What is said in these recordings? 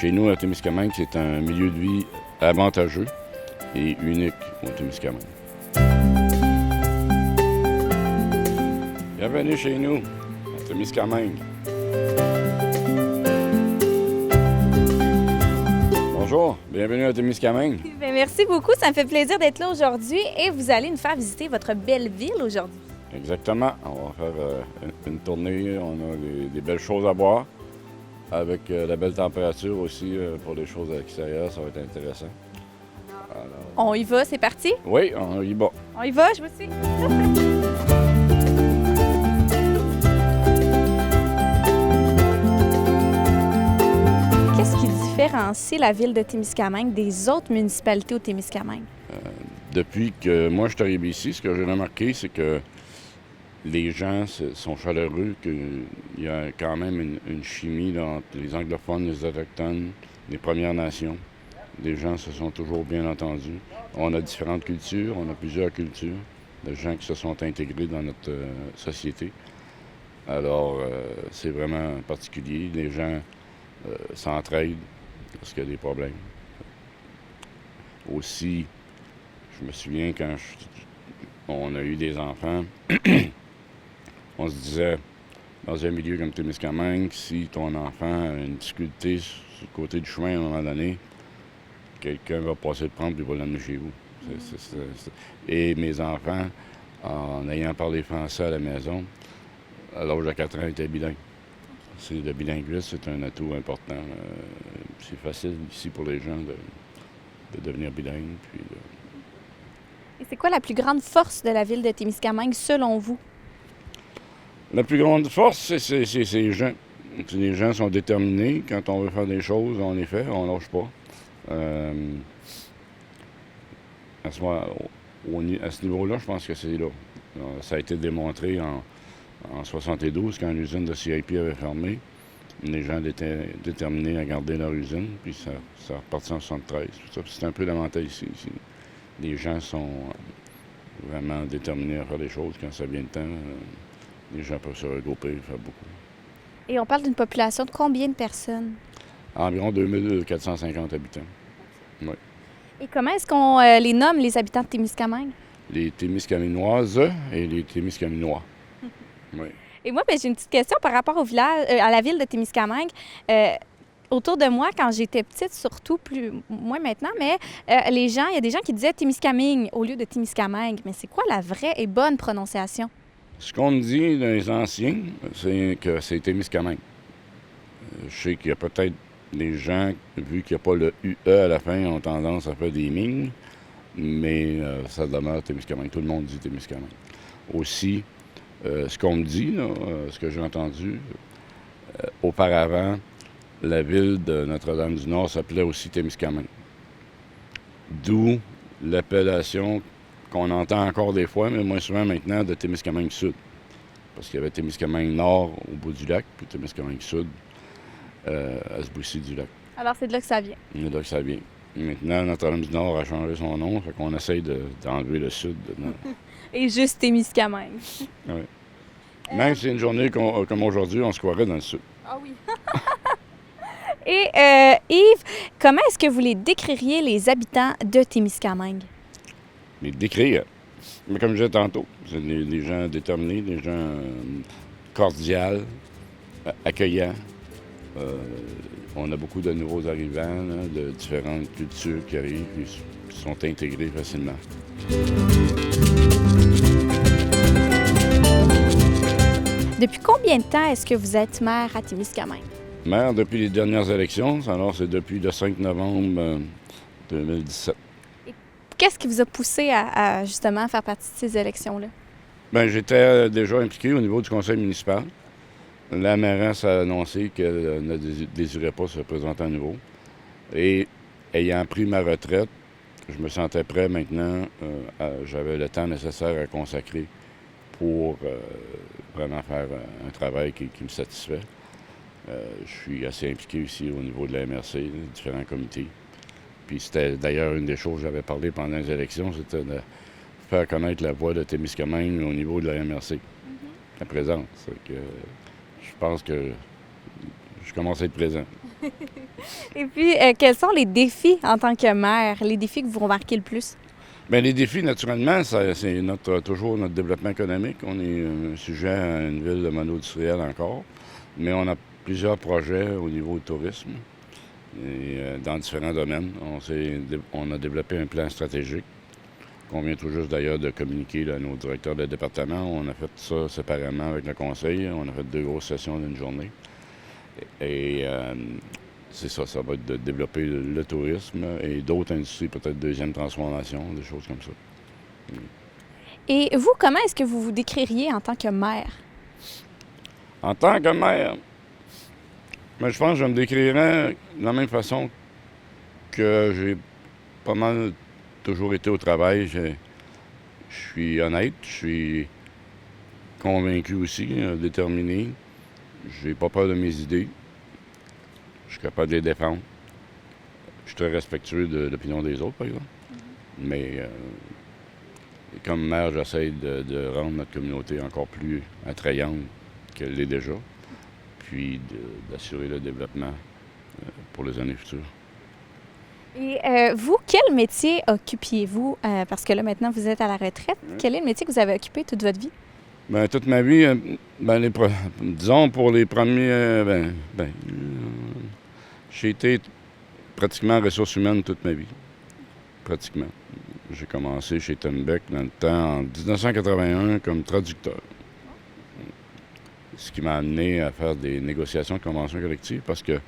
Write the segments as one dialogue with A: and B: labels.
A: Chez nous, à Témiscamingue, c'est un milieu de vie avantageux et unique au Témiscamingue. Bienvenue chez nous, à Témiscamingue. Bonjour, bienvenue à Témiscamingue.
B: Bien, merci beaucoup, ça me fait plaisir d'être là aujourd'hui et vous allez nous faire visiter votre belle ville aujourd'hui.
A: Exactement, on va faire une tournée, on a des belles choses à boire. Avec la belle température aussi pour les choses à l'extérieur, ça va être intéressant. Alors...
B: On y va, c'est parti?
A: Oui, on y va.
B: On y va, je vous suis. Qu'est-ce qui différencie la ville de Témiscamingue des autres municipalités au Témiscamingue?
A: Depuis que moi je suis arrivé ici, ce que j'ai remarqué, c'est que les gens sont chaleureux, qu'il y a quand même une chimie là, entre les anglophones, les autochtones, les Premières Nations. Les gens se sont toujours bien entendus. On a différentes cultures, on a plusieurs cultures, de gens qui se sont intégrés dans notre société. Alors, c'est vraiment particulier. Les gens s'entraident lorsqu'il y a des problèmes. Aussi, je me souviens quand on a eu des enfants, on se disait, dans un milieu comme Témiscamingue, si ton enfant a une difficulté sur le côté du chemin à un moment donné, quelqu'un va passer le prendre et va l'amener chez vous. Et mes enfants, en ayant parlé français à la maison, à l'âge de 4 ans, étaient bilingues. Le bilinguisme, c'est un atout important. C'est facile ici pour les gens de devenir bilingues.
B: Et c'est quoi la plus grande force de la ville de Témiscamingue, selon vous?
A: La plus grande force, c'est les gens. Les gens sont déterminés. Quand on veut faire des choses, on les fait, on ne lâche pas. À ce niveau-là, je pense que c'est là. Ça a été démontré en 72, quand l'usine de CIP avait fermé. Les gens étaient déterminés à garder leur usine, puis ça repartit en 73. C'est un peu la mentalité ici. Les gens sont vraiment déterminés à faire des choses quand ça vient le temps. Les gens peuvent se regrouper et faire beaucoup.
B: Et on parle d'une population de combien de personnes?
A: Environ 2450 habitants. Oui.
B: Et comment est-ce qu'on les nomme, les habitants de Témiscamingue?
A: Les Témiscaminoises et les Témiscaminois. Oui.
B: Et moi, j'ai une petite question par rapport au village, à la ville de Témiscamingue. Autour de moi, quand j'étais petite, surtout, moins maintenant, mais il y a des gens qui disaient Témiscamingue au lieu de Témiscamingue. Mais c'est quoi la vraie et bonne prononciation?
A: Ce qu'on me dit dans les anciens, c'est que c'est Témiscamingue. Je sais qu'il y a peut-être des gens, vu qu'il n'y a pas le UE à la fin, ont tendance à faire des mines, mais ça demeure Témiscamingue. Tout le monde dit Témiscamingue. Aussi, ce qu'on me dit, là, ce que j'ai entendu, auparavant, la ville de Notre-Dame-du-Nord s'appelait aussi Témiscamingue. D'où l'appellation qu'on entend encore des fois, mais moins souvent maintenant, de Témiscamingue-Sud. Parce qu'il y avait Témiscamingue-Nord au bout du lac, puis Témiscamingue-Sud à ce bout-ci du lac.
B: Alors, c'est de là que ça vient.
A: C'est de là que ça vient. Maintenant, Notre-Dame-du-Nord a changé son nom, fait qu'on essaye d'enlever le Sud.
B: Et juste Témiscamingue.
A: Oui. Même si c'est une journée comme aujourd'hui, on se croirait dans le Sud.
B: Ah oui. Et Yves, comment est-ce que vous les décririez, les habitants de Témiscamingue?
A: Les décrire. Mais comme je disais tantôt, c'est des gens déterminés, des gens cordiaux, accueillants. On a beaucoup de nouveaux arrivants, là, de différentes cultures qui arrivent et qui sont intégrés facilement.
B: Depuis combien de temps est-ce que vous êtes maire à Témiscamingue?
A: Maire depuis les dernières élections, alors c'est depuis le 5 novembre 2017.
B: Et qu'est-ce qui vous a poussé à justement faire partie de ces élections-là?
A: Bien, j'étais déjà impliqué au niveau du conseil municipal. La mairesse a annoncé qu'elle ne désirait pas se présenter à nouveau. Et ayant pris ma retraite, je me sentais prêt maintenant. J'avais le temps nécessaire à consacrer pour vraiment faire un travail qui me satisfait. Je suis assez impliqué aussi au niveau de la MRC, différents comités. Puis c'était d'ailleurs une des choses que j'avais parlé pendant les élections, c'était de faire connaître la voix de Témiscamingue au niveau de la MRC, la présence. Je pense que je commence à être présent.
B: Et puis, quels sont les défis en tant que maire, les défis que vous remarquez le plus?
A: Bien, les défis, naturellement, c'est toujours notre développement économique. On est sujet à une ville mono-industrielle encore, mais on a plusieurs projets au niveau du tourisme et dans différents domaines. On a développé un plan stratégique qu'on vient tout juste d'ailleurs de communiquer là, à nos directeurs de département. On a fait ça séparément avec le conseil. On a fait 2 grosses sessions d'une journée. Et c'est ça, ça va être de développer le tourisme et d'autres industries, peut-être deuxième transformation, des choses comme ça.
B: Et vous, comment est-ce que vous vous décririez en tant que maire?
A: En tant que maire, ben, je pense que je me décrirais de la même façon que j'ai pas mal toujours été au travail. Je suis honnête, je suis convaincu aussi, déterminé. J'ai pas peur de mes idées. Je suis capable de les défendre. Je suis très respectueux de l'opinion des autres, par exemple. Mais comme maire, j'essaie de rendre notre communauté encore plus attrayante qu'elle l'est déjà, puis d'assurer le développement pour les années futures.
B: Et vous, quel métier occupiez-vous? Parce que là, maintenant, vous êtes à la retraite. Quel est le métier que vous avez occupé toute votre vie?
A: Bien, toute ma vie, disons pour les premiers... j'ai été pratiquement en ressources humaines toute ma vie. Pratiquement. J'ai commencé chez Tembec dans le temps, en 1981, comme traducteur. Ce qui m'a amené à faire des négociations de conventions collectives parce que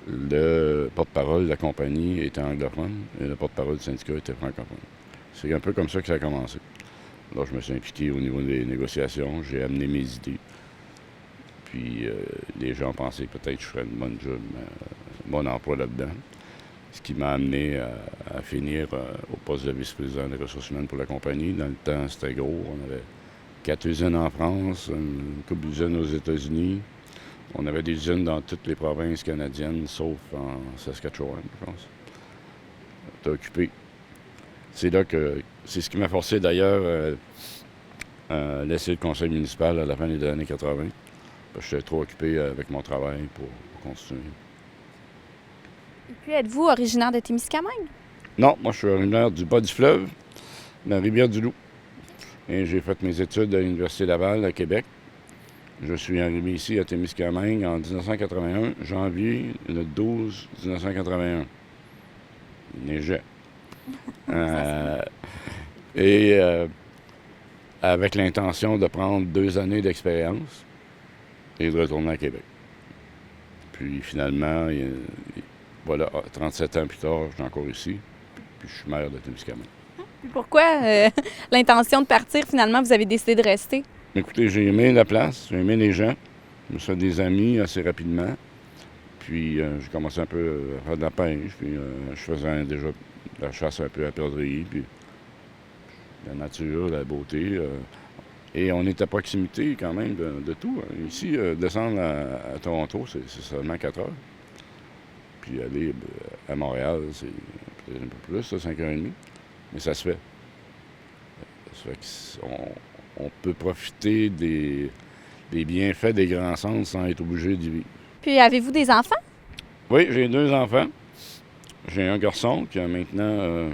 A: le porte-parole de la compagnie était anglophone et le porte-parole du syndicat était francophone. C'est un peu comme ça que ça a commencé. Alors, je me suis impliqué au niveau des négociations, j'ai amené mes idées. Puis, les gens pensaient que peut-être je ferais une bonne job, un bon emploi là-dedans. Ce qui m'a amené à finir au poste de vice-président des ressources humaines pour la compagnie. Dans le temps, c'était gros. On avait 4 usines en France, une couple d'usines aux États-Unis. On avait des usines dans toutes les provinces canadiennes, sauf en Saskatchewan, je pense. T'es occupé. C'est là que... C'est ce qui m'a forcé d'ailleurs à laisser le conseil municipal à la fin des années 80. Parce que j'étais trop occupé avec mon travail pour continuer.
B: Et puis, êtes-vous originaire de Témiscamingue?
A: Non, moi je suis originaire du bas du fleuve, de la Rivière-du-Loup. Et j'ai fait mes études à l'Université Laval, à Québec. Je suis arrivé ici à Témiscamingue en 1981, janvier le 12 1981. Il neigeait. Avec l'intention de prendre 2 années d'expérience et de retourner à Québec. Puis finalement, voilà, 37 ans plus tard, je suis encore ici, puis je suis maire de Témiscamingue.
B: Pourquoi l'intention de partir, finalement, vous avez décidé de rester?
A: Écoutez, j'ai aimé la place, j'ai aimé les gens, je me suis fait des amis assez rapidement, puis j'ai commencé un peu à faire de la pêche, puis je faisais déjà de la chasse un peu à perdrix, puis la nature, la beauté. Et on est à proximité quand même de tout. Ici, descendre à Toronto, c'est seulement 4 heures. Puis aller à Montréal, c'est peut-être un peu plus, 5h30. Mais ça se fait. Ça fait qu'on peut profiter des bienfaits des grands centres sans être obligé d'y vivre.
B: Puis, avez-vous des enfants?
A: Oui, j'ai 2 enfants. J'ai un garçon qui a maintenant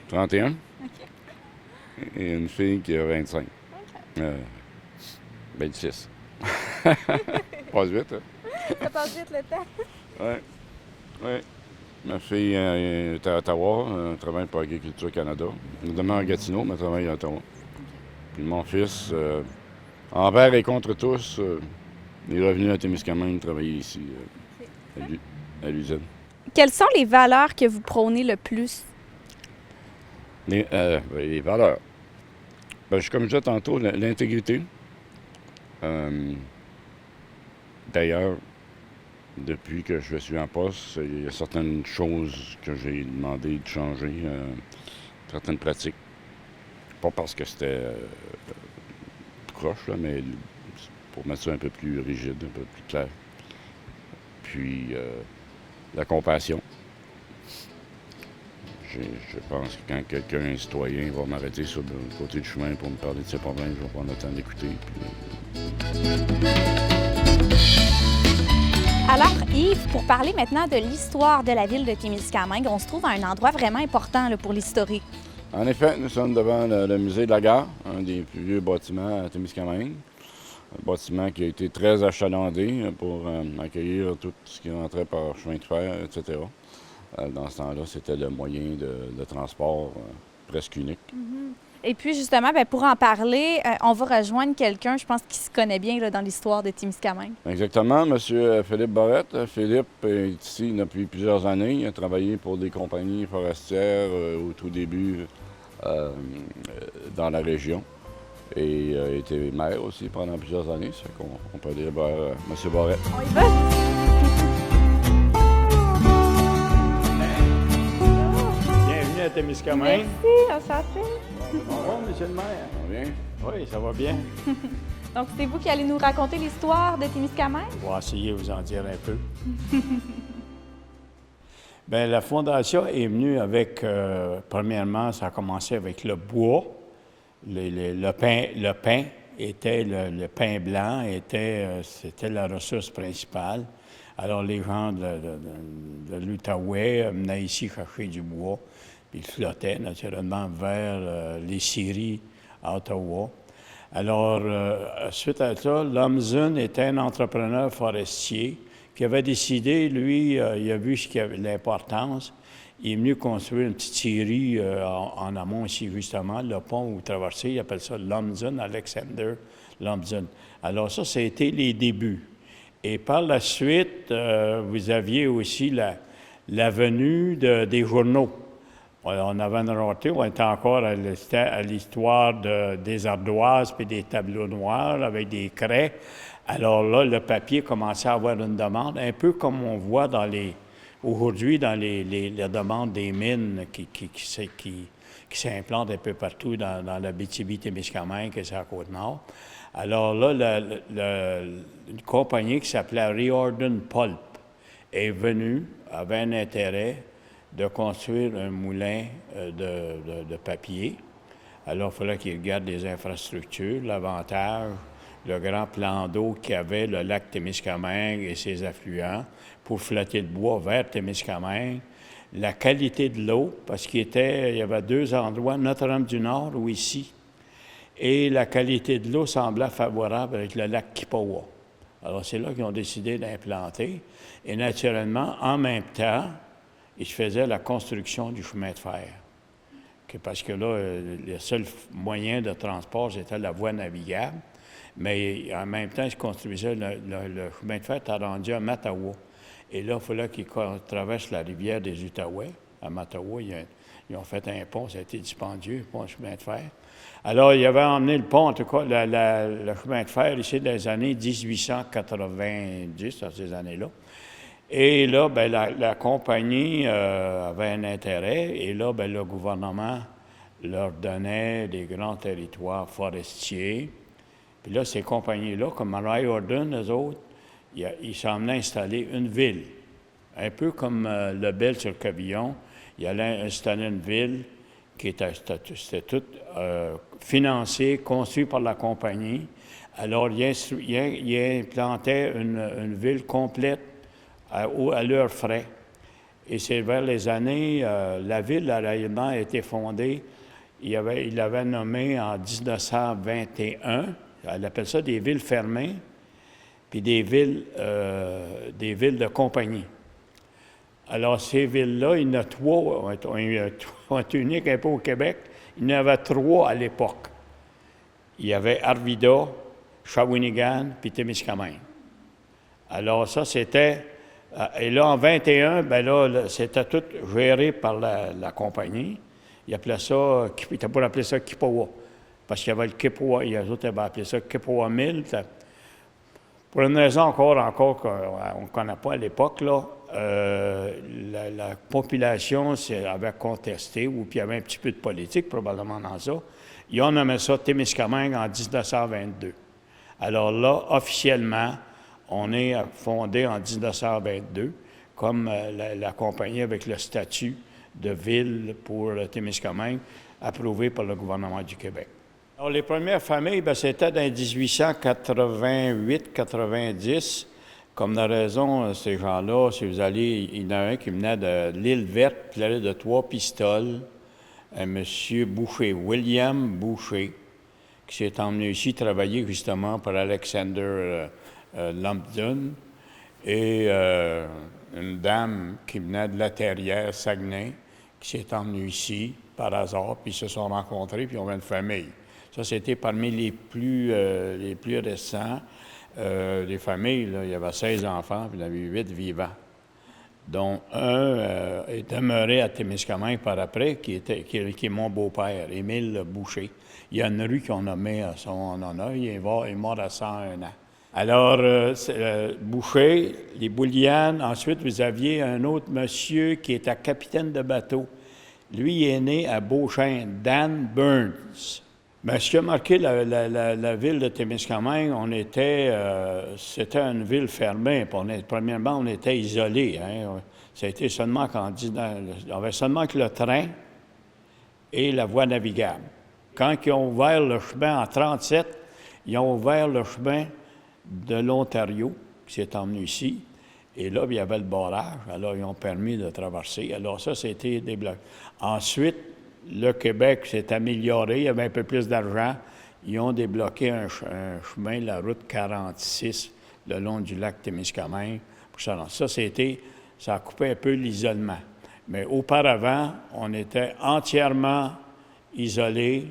A: 31. Okay. Et une fille qui a 25. Okay. 26. Passe vite, hein?
B: Ça passe vite le temps.
A: Oui. Oui. Ma fille est à Ottawa, elle travaille pour Agriculture Canada. Elle demeure à Gatineau, mais elle travaille à Ottawa. Puis mon fils, envers et contre tous, il est revenu à Témiscamingue travailler ici, à l'usine.
B: Quelles sont les valeurs que vous prônez le plus?
A: Les valeurs. Ben, comme je disais tantôt, l'intégrité. D'ailleurs, depuis que je suis en poste, il y a certaines choses que j'ai demandé de changer, certaines pratiques. Pas parce que c'était proche, là, mais pour mettre ça un peu plus rigide, un peu plus clair. Puis, la compassion. Je pense que quand quelqu'un, un citoyen, va m'arrêter sur le côté du chemin pour me parler de ses problèmes, je vais prendre le temps d'écouter. Puis
B: Alors, Yves, pour parler maintenant de l'histoire de la ville de Témiscamingue, on se trouve à un endroit vraiment important là, pour l'historique.
A: En effet, nous sommes devant le musée de la gare, un des plus vieux bâtiments à Témiscamingue. Un bâtiment qui a été très achalandé pour accueillir tout ce qui rentrait par chemin de fer, etc. Dans ce temps-là, c'était le moyen de transport presque unique.
B: Et puis, justement, bien, pour en parler, on va rejoindre quelqu'un, je pense, qui se connaît bien là, dans l'histoire de Témiscamingue.
A: Exactement, M. Philippe Barrette. Philippe est ici depuis plusieurs années. Il a travaillé pour des compagnies forestières au tout début dans la région. Et a été maire aussi pendant plusieurs années. Ça fait qu'on peut dire M. Barrette.
B: On y va?
C: Bienvenue à Témiscamingue.
B: Merci, enchanté.
C: Bonjour, monsieur le maire.
A: Ça va bien?
C: Oui, ça va bien.
B: Donc, c'est vous qui allez nous raconter l'histoire de Témiscamingue?
C: On va essayer de vous en dire un peu. Bien, la fondation est venue avec, premièrement, ça a commencé avec le bois. Le pain était, le pain blanc c'était la ressource principale. Alors, les gens de l'Outaouais venaient ici chercher du bois, puis ils flottaient naturellement vers les scieries à Ottawa. Alors, suite à ça, Lumsden était un entrepreneur forestier qui avait décidé, lui, il a vu ce qu'il y avait l'importance. Il est venu construire une petite scierie en amont ici, justement, le pont où traverser, il appelle ça Lumsden, Alexander Lumsden. Alors ça a été les débuts. Et par la suite, vous aviez aussi la venue des journaux. On avait raté, on était encore à l'histoire des ardoises puis des tableaux noirs avec des craies. Alors là, le papier commençait à avoir une demande, un peu comme on voit aujourd'hui dans les demandes des mines qui s'implantent un peu partout dans la Abitibi-Témiscamingue et c'est à Côte-Nord. Alors là, une compagnie qui s'appelait Riordan Pulp est venue, avait un intérêt de construire un moulin de papier. Alors, il fallait qu'ils regardent les infrastructures, l'avantage, le grand plan d'eau qu'avait le lac Témiscamingue et ses affluents pour flotter le bois vers Témiscamingue, la qualité de l'eau, parce qu'il y avait deux endroits, Notre-Dame-du-Nord ou ici, et la qualité de l'eau semblait favorable avec le lac Kippawa. Alors, c'est là qu'ils ont décidé d'implanter. Et naturellement, en même temps, ils faisaient la construction du chemin de fer. Parce que là, le seul moyen de transport, c'était la voie navigable. Mais en même temps, ils construisaient le chemin de fer était rendu à Mattawa. Et là, il fallait qu'ils traversent la rivière des Outaouais. À Mattawa, ils ont fait un pont, ça a été dispendieux, le pont chemin de fer. Alors, ils avaient emmené le pont, en tout cas, le chemin de fer, ici, dans les années 1890, dans ces années-là. Et là, bien, la compagnie avait un intérêt, et là, bien, le gouvernement leur donnait des grands territoires forestiers. Puis là, ces compagnies-là, comme Riordan, eux autres, ils s'en venaient installer une ville. Un peu comme Lebel sur Cavillon, ils allaient installer une ville qui c'était toute financée, construite par la compagnie. Alors, ils implantaient une ville complète à leurs frais. Et c'est vers les années, la ville, réellement, a été fondée, il l'avait nommée en 1921, elle appelle ça des villes fermées, puis des villes de compagnie. Alors, ces villes-là, il y en a trois, on est unique un peu au Québec, il y en avait trois à l'époque. Il y avait Arvida, Shawinigan, puis Témiscamingue. Alors, ça, c'était... Et là, en 21, bien là, c'était tout géré par la compagnie. Ils appelaient ça, ils étaient pour appeler ça Kippawa, parce qu'il y avait le Kippawa, les autres avaient appelé ça Kippawa Mill. Pour une raison encore qu'on ne connaît pas à l'époque, là, la population avait contesté, ou puis il y avait un petit peu de politique probablement dans ça. Ils ont nommé ça Témiscamingue en 1922. Alors là, officiellement, on est fondé en 1922 comme la compagnie avec le statut de ville pour Témiscamingue approuvé par le gouvernement du Québec. Alors, les premières familles, bien, c'était dans 1888-90. Comme de raison, ces gens-là, si vous allez, il y en a un qui venait de l'île Verte, puis il allait de Trois-Pistoles, un monsieur Boucher, William Boucher, qui s'est emmené ici travailler justement pour Alexander Lumpton, et une dame qui venait de La Terrière, Saguenay, qui s'est emmenée ici par hasard, puis ils se sont rencontrés, puis ils ont eu une famille. Ça, c'était parmi les plus récents. Les familles, là, il y avait 16 enfants, puis il y en avait 8 vivants, dont un est demeuré à Témiscamingue par après, qui est mon beau-père, Émile Boucher. Il y a une rue qu'on nommée à son honneur. Il est mort à 101 ans. Alors, Boucher, les Boulianes. Ensuite, vous aviez un autre monsieur qui était capitaine de bateau. Lui, il est né à Beauchesne, Dan Burns. Bien, ce qui a marqué la ville de Témiscamingue, c'était une ville fermée. Premièrement, on était isolés. Hein. Ça a été seulement il y avait seulement que le train et la voie navigable. Quand ils ont ouvert le chemin en 1937, ils ont ouvert le chemin de l'Ontario, qui s'est emmené ici. Et là, il y avait le barrage. Alors, ils ont permis de traverser. Alors, ça, c'était débloqué. Ensuite, le Québec s'est amélioré, il y avait un peu plus d'argent. Ils ont débloqué un chemin, la route 46, le long du lac Témiscamingue. Ça a coupé un peu l'isolement. Mais auparavant, on était entièrement isolés.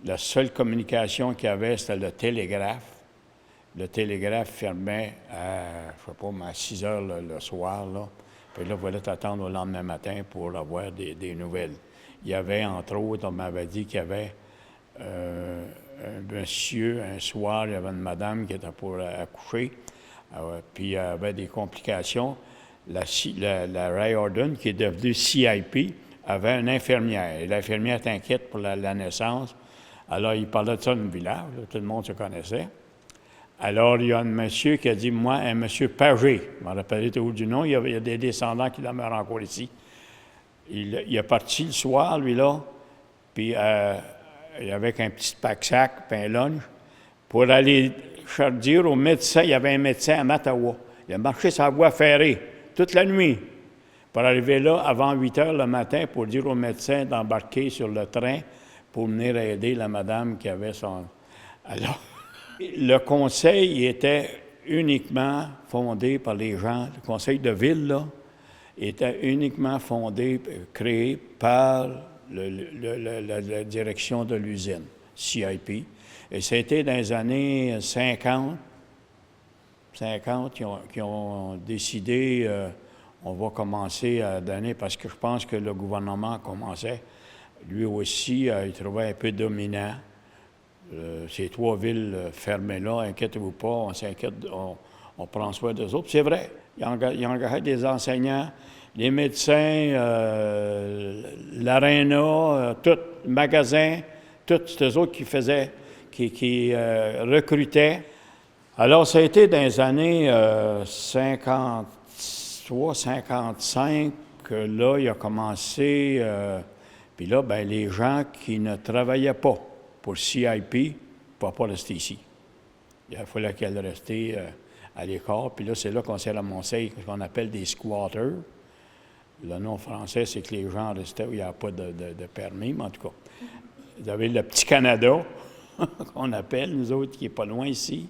C: La seule communication qu'il y avait, c'était le télégraphe. Le télégraphe fermait à, à 6 heures le soir. Là. Puis là, il fallait attendre au lendemain matin pour avoir des nouvelles. Il y avait, entre autres, on m'avait dit qu'il y avait un monsieur, un soir, il y avait une madame qui était pour accoucher, puis il y avait des complications. La Ray Orden, qui est devenue CIP, avait une infirmière. Et l'infirmière était inquiète pour la naissance. Alors, il parlait de ça dans le village, là, tout le monde se connaissait. Alors, il y a un monsieur qui a dit, moi, un monsieur Pagé, je me rappelle tout du nom, il y a des descendants qui demeurent encore ici. Il est parti le soir, lui, là, puis avec un petit pack-sac, puis un lunch, pour aller dire au médecin. Il y avait un médecin à Mattawa. Il a marché sa voie ferrée toute la nuit pour arriver là avant 8 heures le matin pour dire au médecin d'embarquer sur le train pour venir aider la madame qui avait son... Alors, le conseil était uniquement fondé par les gens, le conseil de ville, là, était uniquement créé par la direction de l'usine, CIP. Et c'était dans les années 50 qui ont décidé, on va commencer à donner, parce que je pense que le gouvernement commençait, lui aussi, il trouvait un peu dominant. Ces 3 villes fermées-là, inquiétez-vous pas, on s'inquiète, on prend soin d'eux autres. C'est vrai, ils engageaient des enseignants, les médecins, l'aréna, tout, le magasin, tous ces autres qui recrutaient. Alors, ça a été dans les années 53, 55 que là, il a commencé, puis là, bien, les gens qui ne travaillaient pas pour CIP ne pouvaient pas rester ici. Il fallait qu'elle reste à l'écart. Puis là, c'est là qu'on s'est ramassé ce qu'on appelle des squatters. Le nom français, c'est que les gens restaient où il n'y a pas de permis, mais en tout cas. Vous avez le Petit Canada, qu'on appelle, nous autres, qui n'est pas loin ici.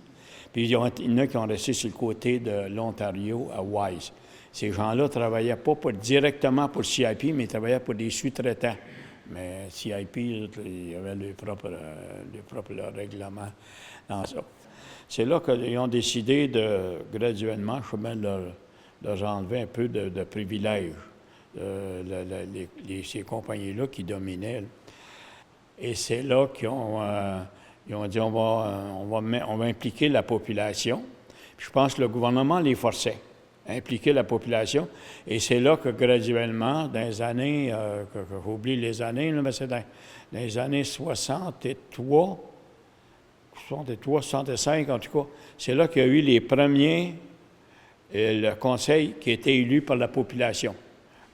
C: Puis il y en a qui ont resté sur le côté de l'Ontario, à Wise. Ces gens-là ne travaillaient pas directement pour CIP, mais ils travaillaient pour des sous-traitants. Mais CIP, il y avait leur propre règlement dans ça. C'est là qu'ils ont décidé de, graduellement, je vais leur enlever un peu de privilèges. Ces compagnies-là qui dominaient. Et c'est là qu'ils ont dit on va impliquer la population. Puis je pense que le gouvernement les forçait à impliquer la population. Et c'est là que graduellement, dans les années, j'oublie les années, là, mais c'est dans les années 63, 65 en tout cas, c'est là qu'il y a eu les premiers, le conseil qui était élu par la population.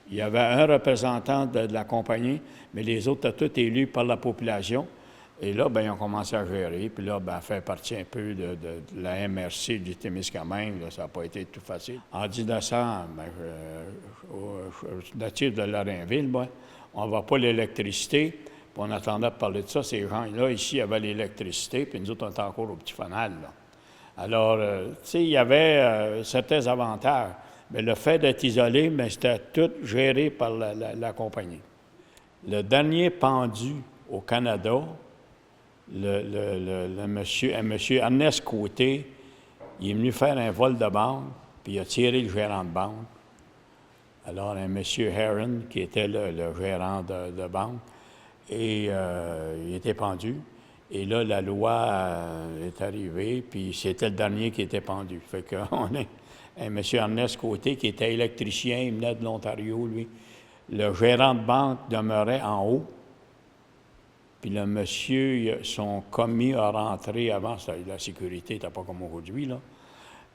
C: Il y avait un représentant de la compagnie, mais les autres étaient tous élus par la population. Et là, bien, ils ont commencé à gérer. Puis là, bien, faire partie un peu de la MRC du Témiscamingue. Là, ça n'a pas été tout facile. En 1900, bien, je suis natif de Lorrainville, moi. On ne va pas l'électricité. Puis on attendait de parler de ça. Ces gens-là, ici, avaient l'électricité. Puis nous autres, on était encore au petit fanal, là. Alors, tu sais, il y avait certains avantages. Mais le fait d'être isolé, mais c'était tout géré par la compagnie. Le dernier pendu au Canada, un monsieur Ernest Côté, il est venu faire un vol de banque, puis il a tiré le gérant de banque. Alors, un monsieur Heron, qui était le gérant de banque, et il était pendu. Et là, la loi est arrivée, puis c'était le dernier qui était pendu. Fait qu'on a un monsieur Ernest Côté, qui était électricien, il venait de l'Ontario, lui. Le gérant de banque demeurait en haut. Puis le monsieur, son commis a rentré avant, la sécurité n'était pas comme aujourd'hui, là.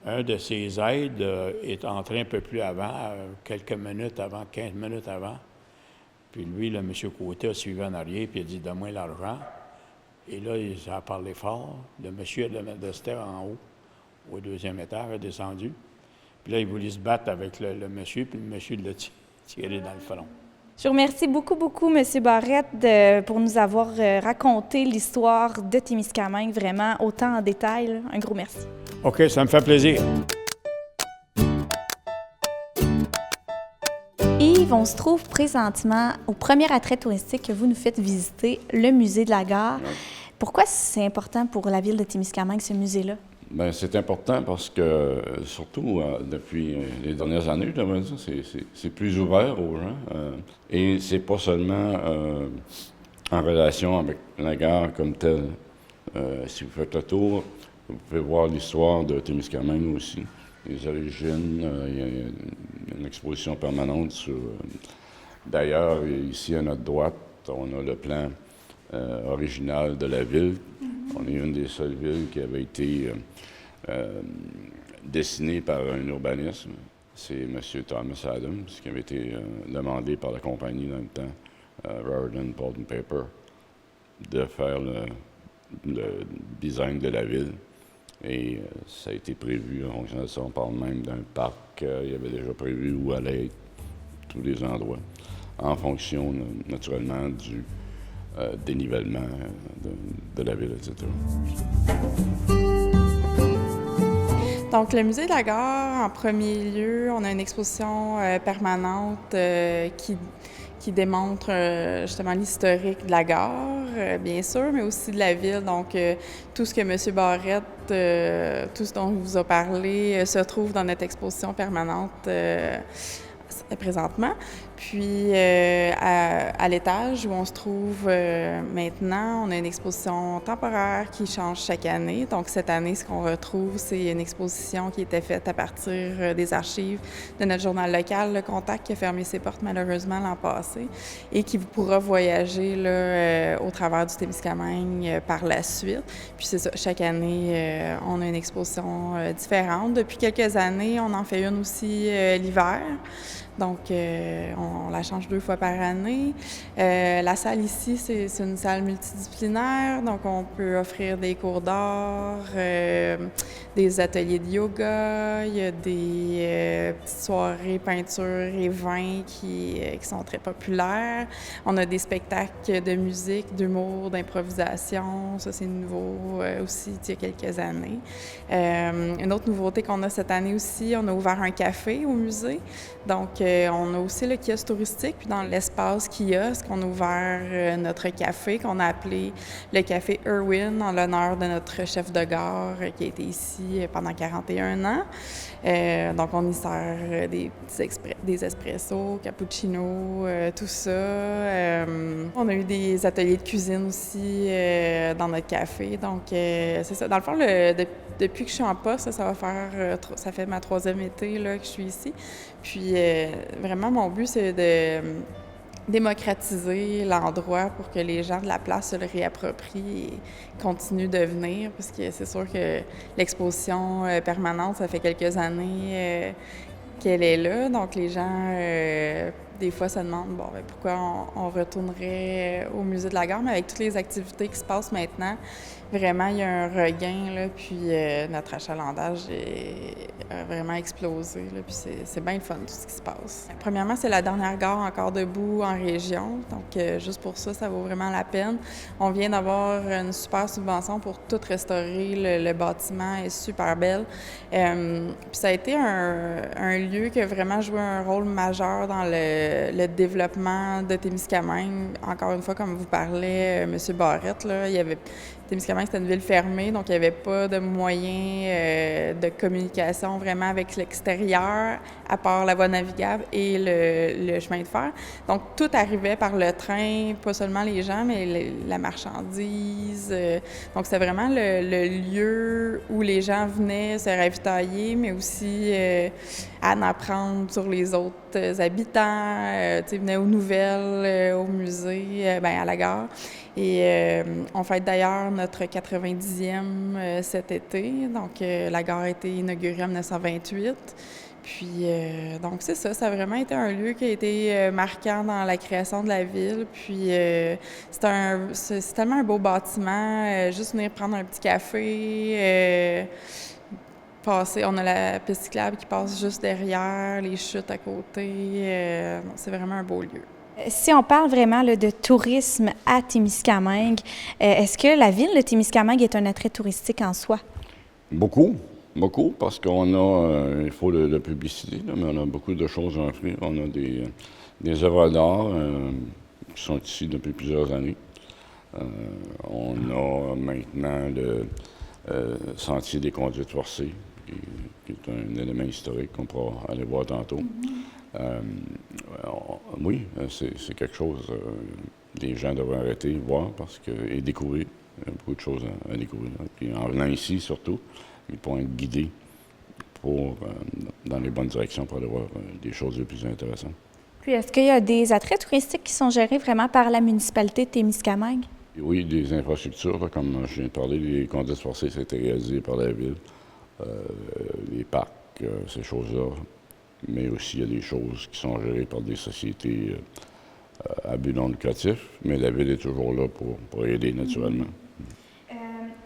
C: Un de ses aides est entré un peu plus avant, quelques minutes avant, 15 minutes avant. Puis lui, le monsieur Côté a suivi en arrière, puis il a dit « Donne-moi l'argent ». Et là, il a parlé fort. Le monsieur de restait en haut, au deuxième étage, a descendu. Puis là, il voulait se battre avec le monsieur, puis le monsieur l'a tiré dans le front.
B: Je vous remercie beaucoup, M. Barrette, pour nous avoir raconté l'histoire de Témiscamingue, vraiment autant en détail. Là. Un gros merci.
C: OK, ça me fait plaisir.
B: Yves, on se trouve présentement au premier attrait touristique que vous nous faites visiter, le musée de la gare.
A: Ouais.
B: Pourquoi c'est important pour la ville de Témiscamingue, ce musée-là?
A: Bien, c'est important parce que, surtout depuis les dernières années, je devrais dire, c'est plus ouvert aux gens. Et c'est pas seulement en relation avec la gare comme telle. Si vous faites le tour, vous pouvez voir l'histoire de Témiscamingue aussi, les origines. Il y a une exposition permanente sur... D'ailleurs, ici à notre droite, on a le plan original de la ville. On est une des seules villes qui avait été dessinée par un urbanisme. C'est M. Thomas Adams qui avait été demandé par la compagnie dans le temps, Raritan Pulp and Paper, de faire le design de la ville. Et ça a été prévu en fonction de ça. On parle même d'un parc. Il y avait déjà prévu où allaient être tous les endroits, en fonction naturellement du dénivellement de la ville, etc.
D: Donc, le musée de la gare, en premier lieu, on a une exposition permanente qui démontre justement l'historique de la gare, bien sûr, mais aussi de la ville. Donc, tout ce que M. Barrette, tout ce dont il vous a parlé, se trouve dans notre exposition permanente présentement. Puis, à l'étage où on se trouve maintenant, on a une exposition temporaire qui change chaque année. Donc, cette année, ce qu'on retrouve, c'est une exposition qui était faite à partir des archives de notre journal local, Le Contact, qui a fermé ses portes malheureusement l'an passé et qui pourra voyager là, au travers du Témiscamingue par la suite. Puis, c'est ça, chaque année, on a une exposition différente. Depuis quelques années, on en fait une aussi l'hiver. Donc, on la change 2 fois par année. La salle ici, c'est une salle multidisciplinaire, donc on peut offrir des cours d'art, des ateliers de yoga, il y a des petites soirées peinture et vin qui sont très populaires. On a des spectacles de musique, d'humour, d'improvisation. Ça, c'est nouveau aussi il y a quelques années. Une autre nouveauté qu'on a cette année aussi, on a ouvert un café au musée. Donc, on a aussi le kiosque touristique, puis dans l'espace kiosque, on a ouvert notre café qu'on a appelé le café Irwin en l'honneur de notre chef de gare qui a été ici pendant 41 ans. Donc, on y sert des espressos, cappuccino, tout ça. On a eu des ateliers de cuisine aussi dans notre café. Donc, c'est ça. Dans le fond, depuis que je suis en poste, ça fait ma 3e été là, que je suis ici. Puis, vraiment, mon but, c'est de démocratiser l'endroit pour que les gens de la place se le réapproprient et continuent de venir, parce que c'est sûr que l'exposition permanente, ça fait quelques années qu'elle est là. Donc, les gens, des fois, se demandent bon, ben, pourquoi on retournerait au musée de la gare, mais avec toutes les activités qui se passent maintenant, vraiment, il y a un regain, là, puis notre achalandage a vraiment explosé, là, puis c'est bien le fun, tout ce qui se passe. Premièrement, c'est la dernière gare encore debout en région, donc juste pour ça, ça vaut vraiment la peine. On vient d'avoir une super subvention pour tout restaurer, le bâtiment est super belle. Puis ça a été un lieu qui a vraiment joué un rôle majeur dans le développement de Témiscamingue. Encore une fois, comme vous parlez, M. Barrette, là, il y avait Témiscamingue, c'était une ville fermée, donc il n'y avait pas de moyens de communication vraiment avec l'extérieur, à part la voie navigable et le chemin de fer. Donc, tout arrivait par le train, pas seulement les gens, mais la marchandise. Donc, c'était vraiment le lieu où les gens venaient se ravitailler, mais aussi à en apprendre sur les autres habitants. Ils venaient aux nouvelles, au musée, à la gare. Et on fête d'ailleurs notre 90e cet été. Donc, la gare a été inaugurée en 1928. Puis, donc, c'est ça. Ça a vraiment été un lieu qui a été marquant dans la création de la ville. Puis, c'est tellement un beau bâtiment. Juste venir prendre un petit café. On a la piste cyclable qui passe juste derrière, les chutes à côté. C'est vraiment un beau lieu.
B: Si on parle vraiment là, de tourisme à Témiscamingue, est-ce que la ville de Témiscamingue est un attrait touristique en soi?
A: Beaucoup, parce qu'on a, il faut le publicité, là, mais on a beaucoup de choses à offrir. On a des œuvres d'art qui sont ici depuis plusieurs années. On a maintenant le Sentier des conduites forcées, qui est un élément historique qu'on pourra aller voir tantôt. Oui, c'est quelque chose les gens devraient arrêter, voir et découvrir. Il y a beaucoup de choses à découvrir. Puis en venant ici, surtout, ils pourront être guidés dans les bonnes directions pour aller voir des choses les plus intéressantes.
B: Puis, est-ce qu'il y a des attraits touristiques qui sont gérés vraiment par la municipalité de Témiscamingue?
A: Oui, des infrastructures, là, comme je viens de parler, les conduites forcées, ça a été réalisé par la ville. Les parcs, ces choses-là. Mais aussi, il y a des choses qui sont gérées par des sociétés à but non lucratif, mais la ville est toujours là pour aider naturellement.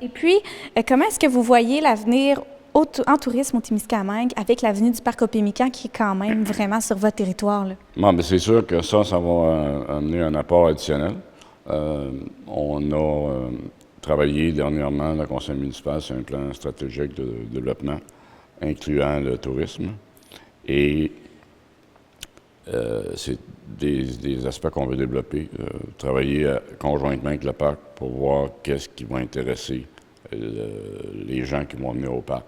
B: Et puis, comment est-ce que vous voyez l'avenir en tourisme au Témiscamingue avec l'avenue du Parc Opémican qui est quand même vraiment sur votre territoire, là?
A: Bon, bien, c'est sûr que ça va amener un apport additionnel. On a travaillé dernièrement, le conseil municipal, sur un plan stratégique de développement incluant le tourisme. Et c'est des aspects qu'on veut développer, travailler conjointement avec le parc pour voir qu'est-ce qui va intéresser les gens qui vont venir au parc,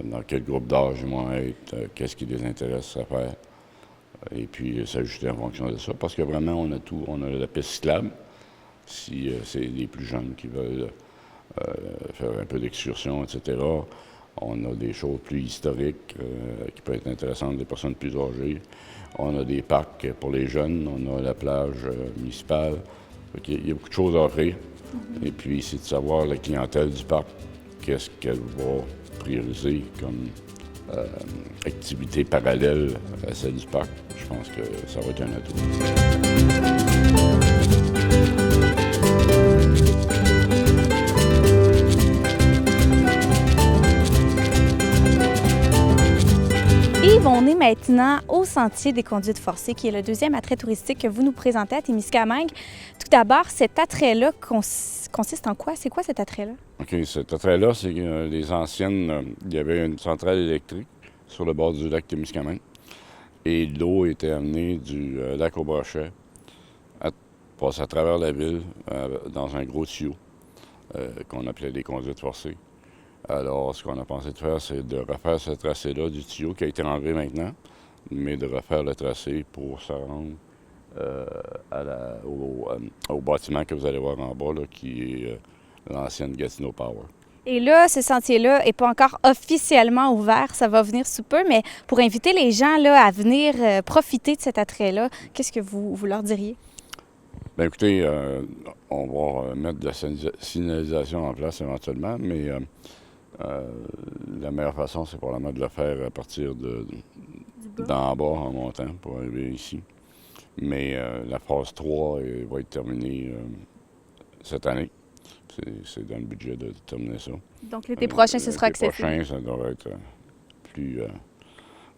A: dans quel groupe d'âge ils vont être, qu'est-ce qui les intéresse à faire, et puis s'ajuster en fonction de ça. Parce que vraiment, on a tout. On a la piste cyclable, si c'est les plus jeunes qui veulent faire un peu d'excursion, etc. On a des choses plus historiques qui peuvent être intéressantes des personnes plus âgées. On a des parcs pour les jeunes, on a la plage municipale. Il y a beaucoup de choses à offrir. Et puis, c'est de savoir la clientèle du parc, qu'est-ce qu'elle va prioriser comme activité parallèle à celle du parc. Je pense que ça va être un atout.
B: On est maintenant au Sentier des conduites forcées, qui est le deuxième attrait touristique que vous nous présentez à Témiscamingue. Tout d'abord, cet attrait-là consiste en quoi? C'est quoi cet attrait-là? OK,
A: cet attrait-là, c'est que les anciennes... il y avait une centrale électrique sur le bord du lac Témiscamingue. Et l'eau était amenée du lac au Brochet, passe à travers la ville, dans un gros tuyau qu'on appelait les conduites forcées. Alors, ce qu'on a pensé de faire, c'est de refaire ce tracé-là du tuyau qui a été enlevé maintenant, mais de refaire le tracé pour se rendre au bâtiment que vous allez voir en bas, là, qui est l'ancienne Gatineau Power.
B: Et là, ce sentier-là n'est pas encore officiellement ouvert, ça va venir sous peu, mais pour inviter les gens là, à venir profiter de cet attrait-là, qu'est-ce que vous leur diriez?
A: Bien, écoutez, on va mettre de la signalisation en place éventuellement, mais la meilleure façon, c'est probablement de le faire à partir d'en bas en montant pour arriver ici. Mais la phase 3 va être terminée cette année. C'est dans le budget de terminer ça.
B: Donc, l'été prochain, ce sera
A: L'été
B: accessible.
A: prochain, ça devrait être plus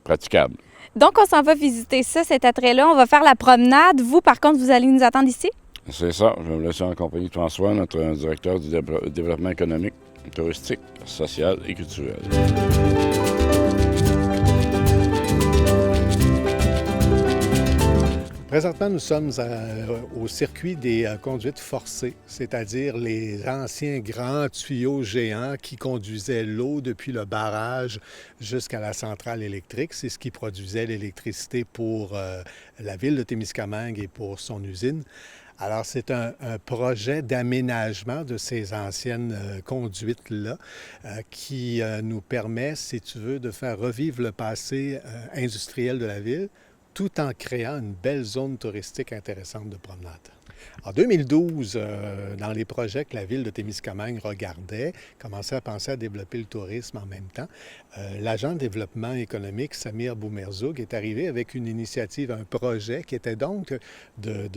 A: praticable.
B: Donc, on s'en va visiter ça, cet attrait-là. On va faire la promenade. Vous, par contre, vous allez nous attendre ici?
A: C'est ça. Je vais vous laisser en compagnie de François, notre directeur du développement économique, touristique, social et culturel.
E: Présentement, nous sommes au circuit des conduites forcées, c'est-à-dire les anciens grands tuyaux géants qui conduisaient l'eau depuis le barrage jusqu'à la centrale électrique. C'est ce qui produisait l'électricité pour la ville de Témiscamingue et pour son usine. Alors, c'est un projet d'aménagement de ces anciennes conduites-là qui nous permet, si tu veux, de faire revivre le passé industriel de la ville, tout en créant une belle zone touristique intéressante de promenade. En 2012, dans les projets que la ville de Témiscamingue regardait, commençait à penser à développer le tourisme en même temps, l'agent de développement économique, Samir Boumerzoug, est arrivé avec une initiative, un projet qui était donc de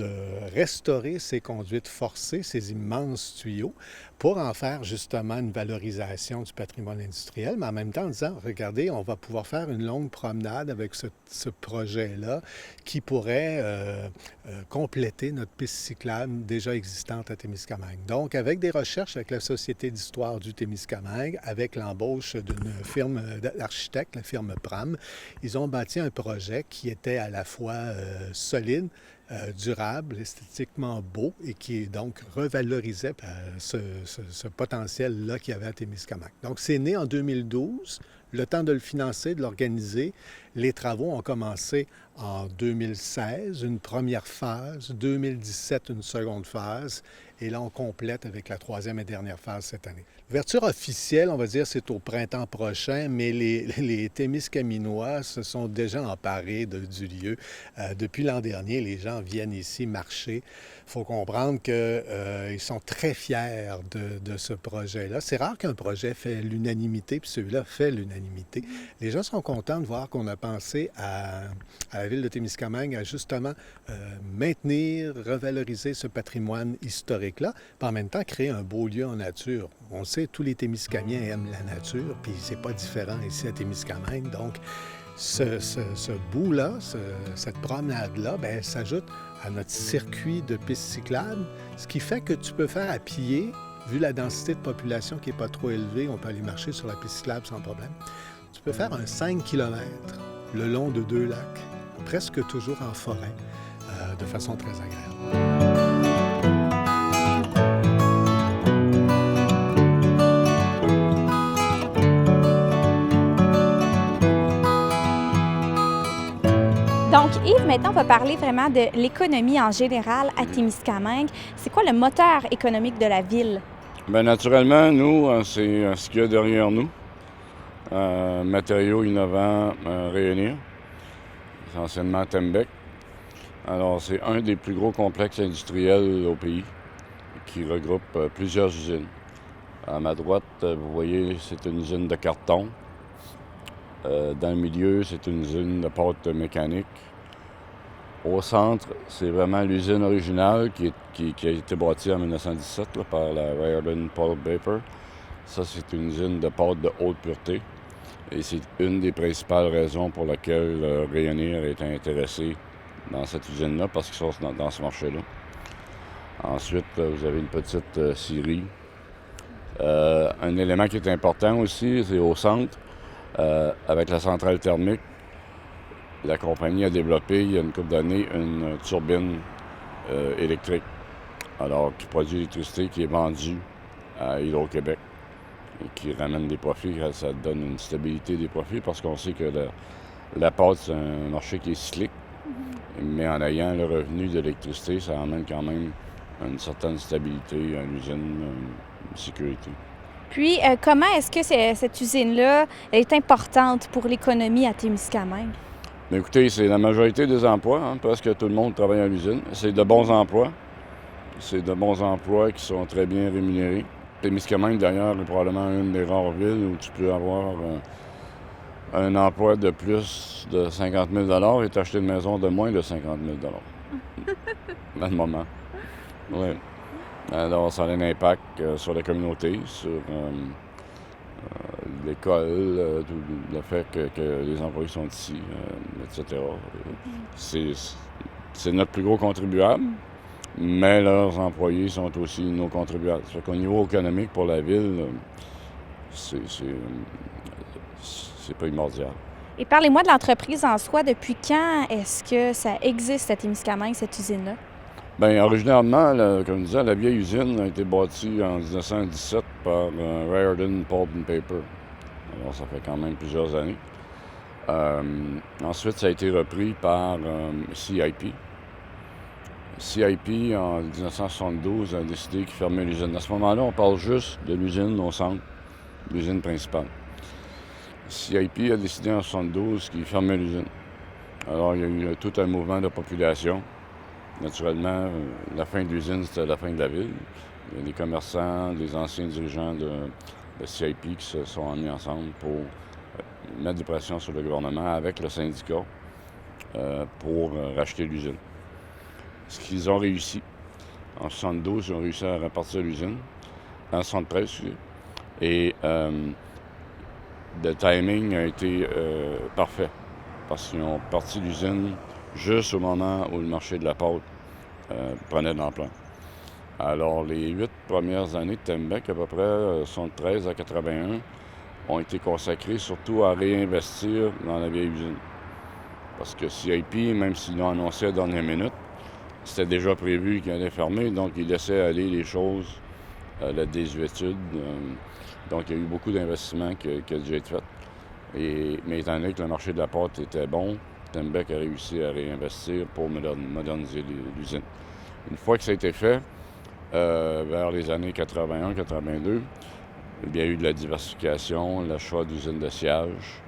E: restaurer ces conduites forcées, ces immenses tuyaux, pour en faire justement une valorisation du patrimoine industriel, mais en même temps en disant, regardez, on va pouvoir faire une longue promenade avec ce projet-là qui pourrait compléter notre piste cyclable déjà existante à Témiscamingue. Donc, avec des recherches avec la Société d'histoire du Témiscamingue, avec l'embauche d'une firme d'architectes, la firme Pram, ils ont bâti un projet qui était à la fois solide, durable, esthétiquement beau et qui donc revalorisait ce potentiel-là qu'il y avait à Témiscamingue. Donc, c'est né en 2012. Le temps de le financer, de l'organiser. Les travaux ont commencé en 2016, une première phase, 2017, une seconde phase, et là, on complète avec la troisième et dernière phase cette année. L'ouverture officielle, on va dire, c'est au printemps prochain, mais les Témiscaminois se sont déjà emparés du lieu. Depuis l'an dernier, les gens viennent ici marcher. Il faut comprendre qu'ils sont très fiers de ce projet-là. C'est rare qu'un projet fait l'unanimité, puis celui-là fait l'unanimité. Les gens sont contents de voir qu'on a pensé à la ville de Témiscamingue à justement maintenir, revaloriser ce patrimoine historique-là, puis en même temps créer un beau lieu en nature. On sait, tous les Témiscamiens aiment la nature, puis c'est pas différent ici à Témiscamingue. Donc, ce bout-là, cette promenade-là, bien, elle s'ajoute à notre circuit de pistes cyclables, ce qui fait que tu peux faire à pied, vu la densité de population qui n'est pas trop élevée, on peut aller marcher sur la piste cyclable sans problème. Tu peux faire un 5 km le long de 2 lacs, presque toujours en forêt, de façon très agréable.
B: Donc, Yves, maintenant, on va parler vraiment de l'économie en général à Témiscamingue. C'est quoi le moteur économique de la ville?
A: Bien, naturellement, nous, c'est ce qu'il y a derrière nous. Matériaux innovants Rayonier, essentiellement Tembec. Alors, c'est un des plus gros complexes industriels au pays qui regroupe plusieurs usines. À ma droite, vous voyez, c'est une usine de carton. Dans le milieu, c'est une usine de pâte mécanique. Au centre, c'est vraiment l'usine originale qui a été bâtie en 1917 là, par la Riordan Pulp Paper. Ça, c'est une usine de pâte de haute pureté. Et c'est une des principales raisons pour lesquelles Rayonier a été intéressé dans cette usine-là, parce qu'ils sont dans ce marché-là. Ensuite, vous avez une petite scierie. Un élément qui est important aussi, c'est au centre. Avec la centrale thermique, la compagnie a développé, il y a une couple d'années, une turbine électrique, alors qui produit l'électricité qui est vendue à Hydro-Québec et qui ramène des profits. Ça donne une stabilité des profits parce qu'on sait que la pâte, c'est un marché qui est cyclique, mais en ayant le revenu de l'électricité, ça amène quand même une certaine stabilité à l'usine, une sécurité.
B: Puis, comment est-ce que cette usine-là est importante pour l'économie à Témiscamingue?
A: Bien, écoutez, c'est la majorité des emplois, hein, presque tout le monde travaille à l'usine. C'est de bons emplois. C'est de bons emplois qui sont très bien rémunérés. Témiscamingue, d'ailleurs, est probablement une des rares villes où tu peux avoir un emploi de plus de 50 000 et t'acheter une maison de moins de 50 000 dans le moment. Oui. Alors, ça a un impact sur la communauté, sur l'école, tout le fait que les employés sont ici, etc. C'est notre plus gros contribuable, mais leurs employés sont aussi nos contribuables. Ça fait qu'au niveau économique, pour la ville, c'est primordial.
B: Et parlez-moi de l'entreprise en soi. Depuis quand est-ce que ça existe à Témiscamingue, cette usine-là?
A: Bien, originairement, comme je disais, la vieille usine a été bâtie en 1917 par Riordan Pulp and Paper. Alors, ça fait quand même plusieurs années. Ensuite, ça a été repris par CIP. CIP, en 1972, a décidé qu'il fermait l'usine. À ce moment-là, on parle juste de l'usine au centre, l'usine principale. CIP a décidé en 1972 qu'il fermait l'usine. Alors, il y a eu tout un mouvement de population. Naturellement, la fin de l'usine, c'était la fin de la ville. Il y a des commerçants, des anciens dirigeants de CIP qui se sont mis ensemble pour mettre des pressions sur le gouvernement avec le syndicat pour racheter l'usine. Ce qu'ils ont réussi. En 1972, ils ont réussi à repartir l'usine. En 1973, excusez. Et le timing a été parfait parce qu'ils ont parti l'usine juste au moment où le marché de la pâte prenait de l'ampleur. Alors, les 8 premières années de Tembec, à peu près 73 à 81, ont été consacrées surtout à réinvestir dans la vieille usine. Parce que CIP, même s'ils l'ont annoncé à la dernière minute, c'était déjà prévu qu'il allait fermer, donc ils laissaient aller les choses à la désuétude. Donc, il y a eu beaucoup d'investissements qui ont déjà été faits. Mais étant donné que le marché de la pâte était bon, Tembec a réussi à réinvestir pour moderniser l'usine. Une fois que ça a été fait, vers les années 81-82, il y a eu de la diversification, l'achat d'usines de sciage,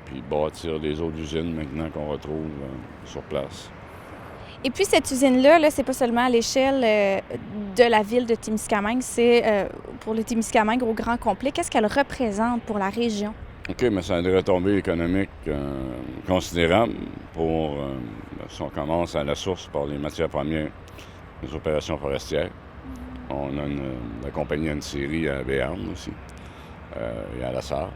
A: puis bâtir les autres usines maintenant qu'on retrouve sur place.
B: Et puis cette usine-là, c'est pas seulement à l'échelle de la ville de Témiscamingue, c'est pour le Témiscamingue au grand complet. Qu'est-ce qu'elle représente pour la région?
A: OK, mais ça a des retombées économiques considérables pour, si on commence à la source par les matières premières, les opérations forestières. On a la compagnie a une série à Béarn aussi, et à La Sarre.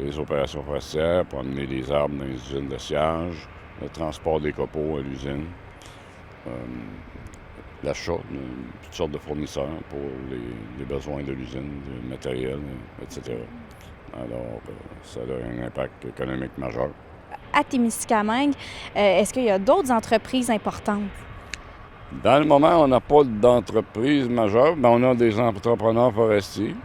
A: Les opérations forestières pour amener les arbres dans les usines de sciage, le transport des copeaux à l'usine, l'achat de toutes sortes de fournisseurs pour les besoins de l'usine, du matériel, etc. Alors, ça a un impact économique majeur.
B: À Témiscamingue, est-ce qu'il y a d'autres entreprises importantes?
A: Dans le moment, on n'a pas d'entreprise majeure, mais on a des entrepreneurs forestiers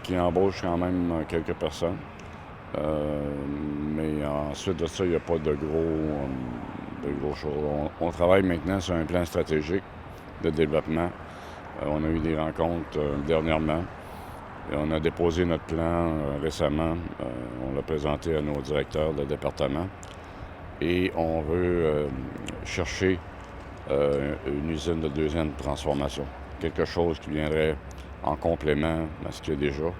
A: qui embauchent quand même quelques personnes. Mais ensuite de ça, il n'y a pas de gros choses. On travaille maintenant sur un plan stratégique de développement. On a eu des rencontres dernièrement. Et on a déposé notre plan récemment. On l'a présenté à nos directeurs de département. Et on veut chercher une usine de deuxième transformation. Quelque chose qui viendrait en complément à ce qu'il y a déjà.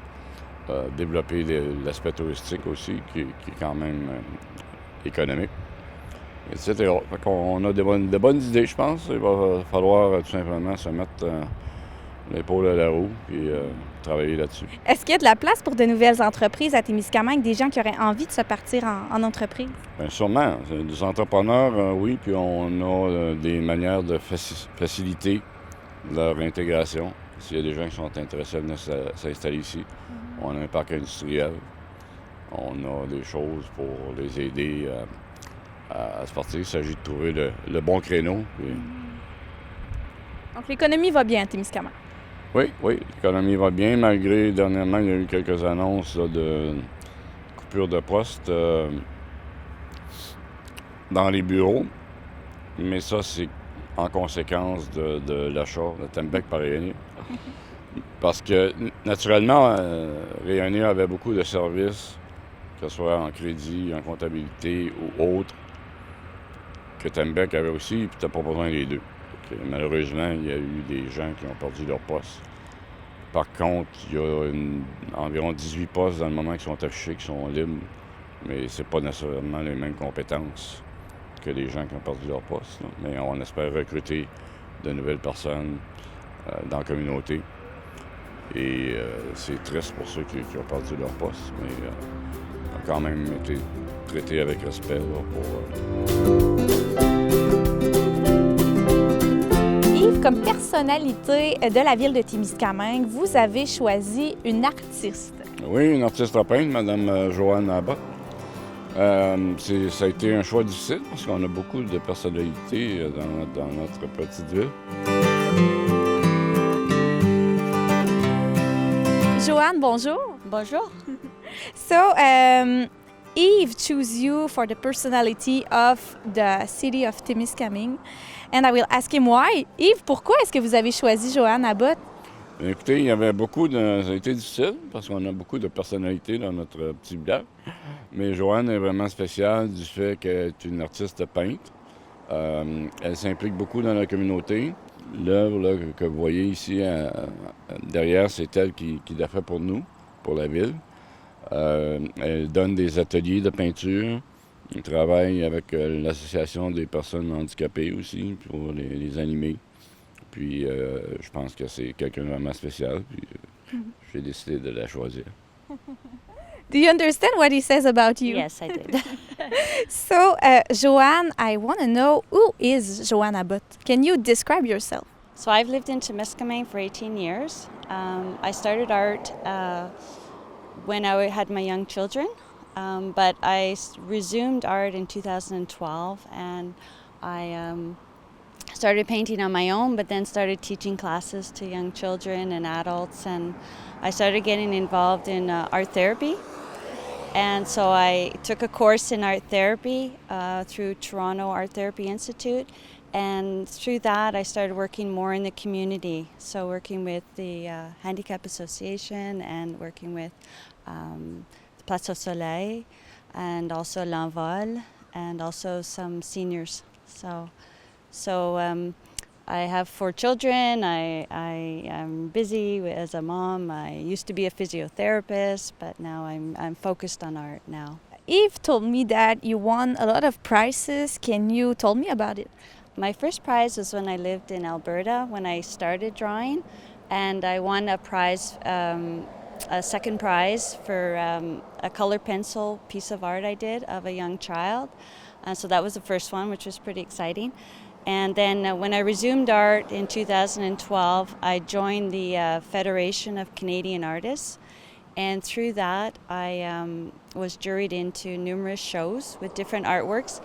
A: Développer l'aspect touristique aussi, qui est quand même économique, etc. Fait qu'on a de bonnes idées, je pense. Il va falloir tout simplement se mettre l'épaule à la roue et travailler là-dessus.
B: Est-ce qu'il y a de la place pour de nouvelles entreprises à Témiscamingue, des gens qui auraient envie de se partir en entreprise?
A: Bien, sûrement. Des entrepreneurs, oui, puis on a des manières de faciliter leur intégration. S'il y a des gens qui sont intéressés à venir s'installer ici, on a un parc industriel. On a des choses pour les aider à se partir. Il s'agit de trouver le bon créneau. Puis...
B: Donc l'économie va bien à Témiscamingue?
A: Oui, l'économie va bien, malgré, dernièrement, il y a eu quelques annonces là, de coupure de poste dans les bureaux. Mais ça, c'est en conséquence de l'achat de Tembec par Rayonier. Parce que, naturellement, Rayonier avait beaucoup de services, que ce soit en crédit, en comptabilité ou autre, que Tembec avait aussi, puis tu n'as pas besoin des deux. Malheureusement, il y a eu des gens qui ont perdu leur poste Par contre, il y a environ 18 postes dans le moment qui sont affichés, qui sont libres, mais c'est pas nécessairement les mêmes compétences que les gens qui ont perdu leur poste, là. Mais on espère recruter de nouvelles personnes dans la communauté. Et c'est triste pour ceux qui ont perdu leur poste, mais ont quand même été traités avec respect là,
B: Yves, comme personnalité de la ville de Témiscamingue, vous avez choisi une artiste.
A: Oui, une artiste à peindre, Mme Joanne Abbott. Ça a été un choix difficile parce qu'on a beaucoup de personnalités dans notre petite ville.
B: Joanne, bonjour.
F: Bonjour.
B: So, Yves chose you for the personality of the city of Témiscamingue. And I will ask him why. Yves, pourquoi est-ce que vous avez choisi Joanne Abbott?
A: Écoutez, il y avait ça a été difficile parce qu'on a beaucoup de personnalités dans notre petit village. Mais Joanne est vraiment spéciale du fait qu'elle est une artiste peintre. Elle s'implique beaucoup dans la communauté. L'œuvre là, que vous voyez ici derrière, c'est elle qui l'a fait pour nous, pour la ville. Elle donne des ateliers de peinture. Elle travaille avec l'Association des personnes handicapées aussi pour les animer. Puis je pense que c'est quelqu'un de vraiment spécial. Puis j'ai décidé de la choisir.
B: Do you understand what he says about you?
F: Yes, I did.
B: So, Joanne, I want to know, who is Joanne Abbott? Can you describe yourself?
F: So I've lived in Témiscamingue for 18 years. I started art when I had my young children, but I resumed art in 2012, and I started painting on my own, but then started teaching classes to young children and adults, and I started getting involved in art therapy. And so I took a course in art therapy through Toronto Art Therapy Institute, and through that I started working more in the community, so working with the Handicap Association and working with Place au Soleil and also L'Envol and also some seniors. So I have 4 children. I am busy as a mom. I used to be a physiotherapist, but now I'm focused on art now.
B: Yves told me that you won a lot of prizes. Can you tell me about it?
F: My first prize was when I lived in Alberta, when I started drawing, and I won a prize, a second prize for a color pencil piece of art I did of a young child. So that was the first one, which was pretty exciting. And then when I resumed art in 2012, I joined the Federation of Canadian Artists. And through that, I was juried into numerous shows with different artworks,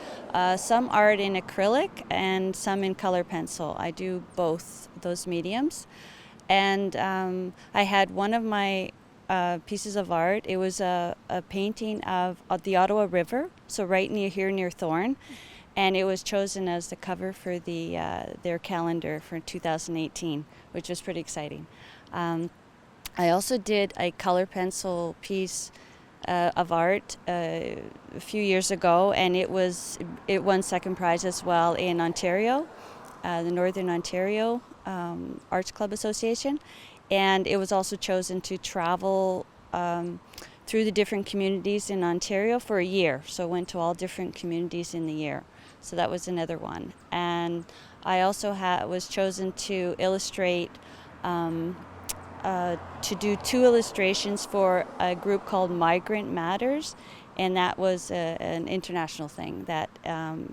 F: some art in acrylic and some in color pencil. I do both those mediums. And I had one of my pieces of art. It was a painting of the Ottawa River, so right near Thorne. And it was chosen as the cover for their calendar for 2018, which was pretty exciting. I also did a color pencil piece of art a few years ago, and it won second prize as well in Ontario, the Northern Ontario Arts Club Association, and it was also chosen to travel through the different communities in Ontario for a year. So I went to all different communities in the year. So that was another one. And I also was chosen to illustrate, to do 2 illustrations for a group called Migrant Matters, and that was an international thing.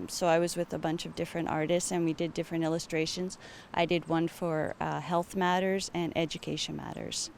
F: So I was with a bunch of different artists, and we did different illustrations. I did one for Health Matters and Education Matters.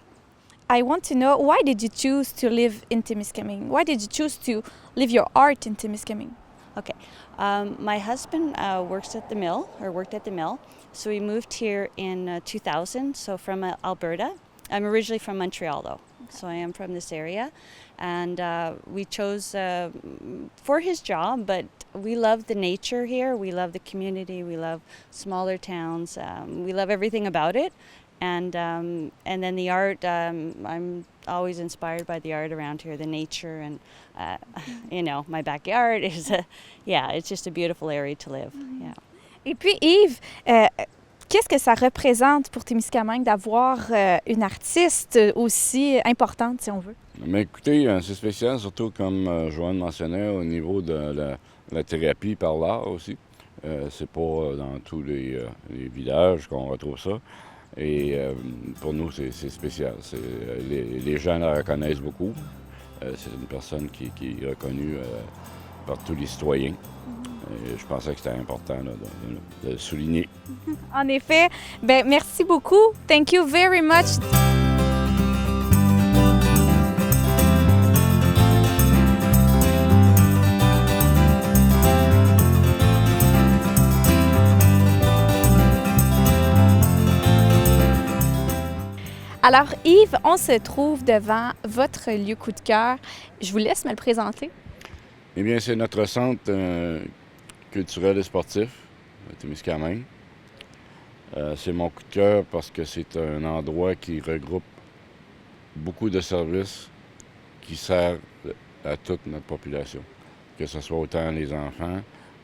B: I want to know, why did you choose to live in Témiscamingue? Why did you choose to live your art in Témiscamingue?
F: Okay. My husband worked at the mill, so we moved here in 2000, so from Alberta. I'm originally from Montreal, though, so I am from this area. And we chose for his job, but we love the nature here. We love the community. We love smaller towns. We love everything about it. And then the art, I'm always inspired by the art around here, the nature, and my backyard is it's just a beautiful area to live. Yeah.
B: Et puis Yves, qu'est-ce que ça représente pour Témiscamingue d'avoir une artiste aussi importante, si on veut?
A: Mais écoutez, c'est spécial, surtout comme Joanne mentionnait, au niveau de la thérapie par l'art aussi. C'est pas dans tous les villages qu'on retrouve ça. Et pour nous, c'est spécial. Les gens la reconnaissent beaucoup. C'est une personne qui est reconnue par tous les citoyens. Et je pensais que c'était important là, de le souligner.
B: En effet, ben merci beaucoup. Thank you very much. Alors Yves, on se trouve devant votre lieu coup de cœur. Je vous laisse me le présenter.
A: Eh bien, c'est notre centre culturel et sportif à Témiscamingue. C'est mon coup de cœur parce que c'est un endroit qui regroupe beaucoup de services qui servent à toute notre population. Que ce soit autant les enfants,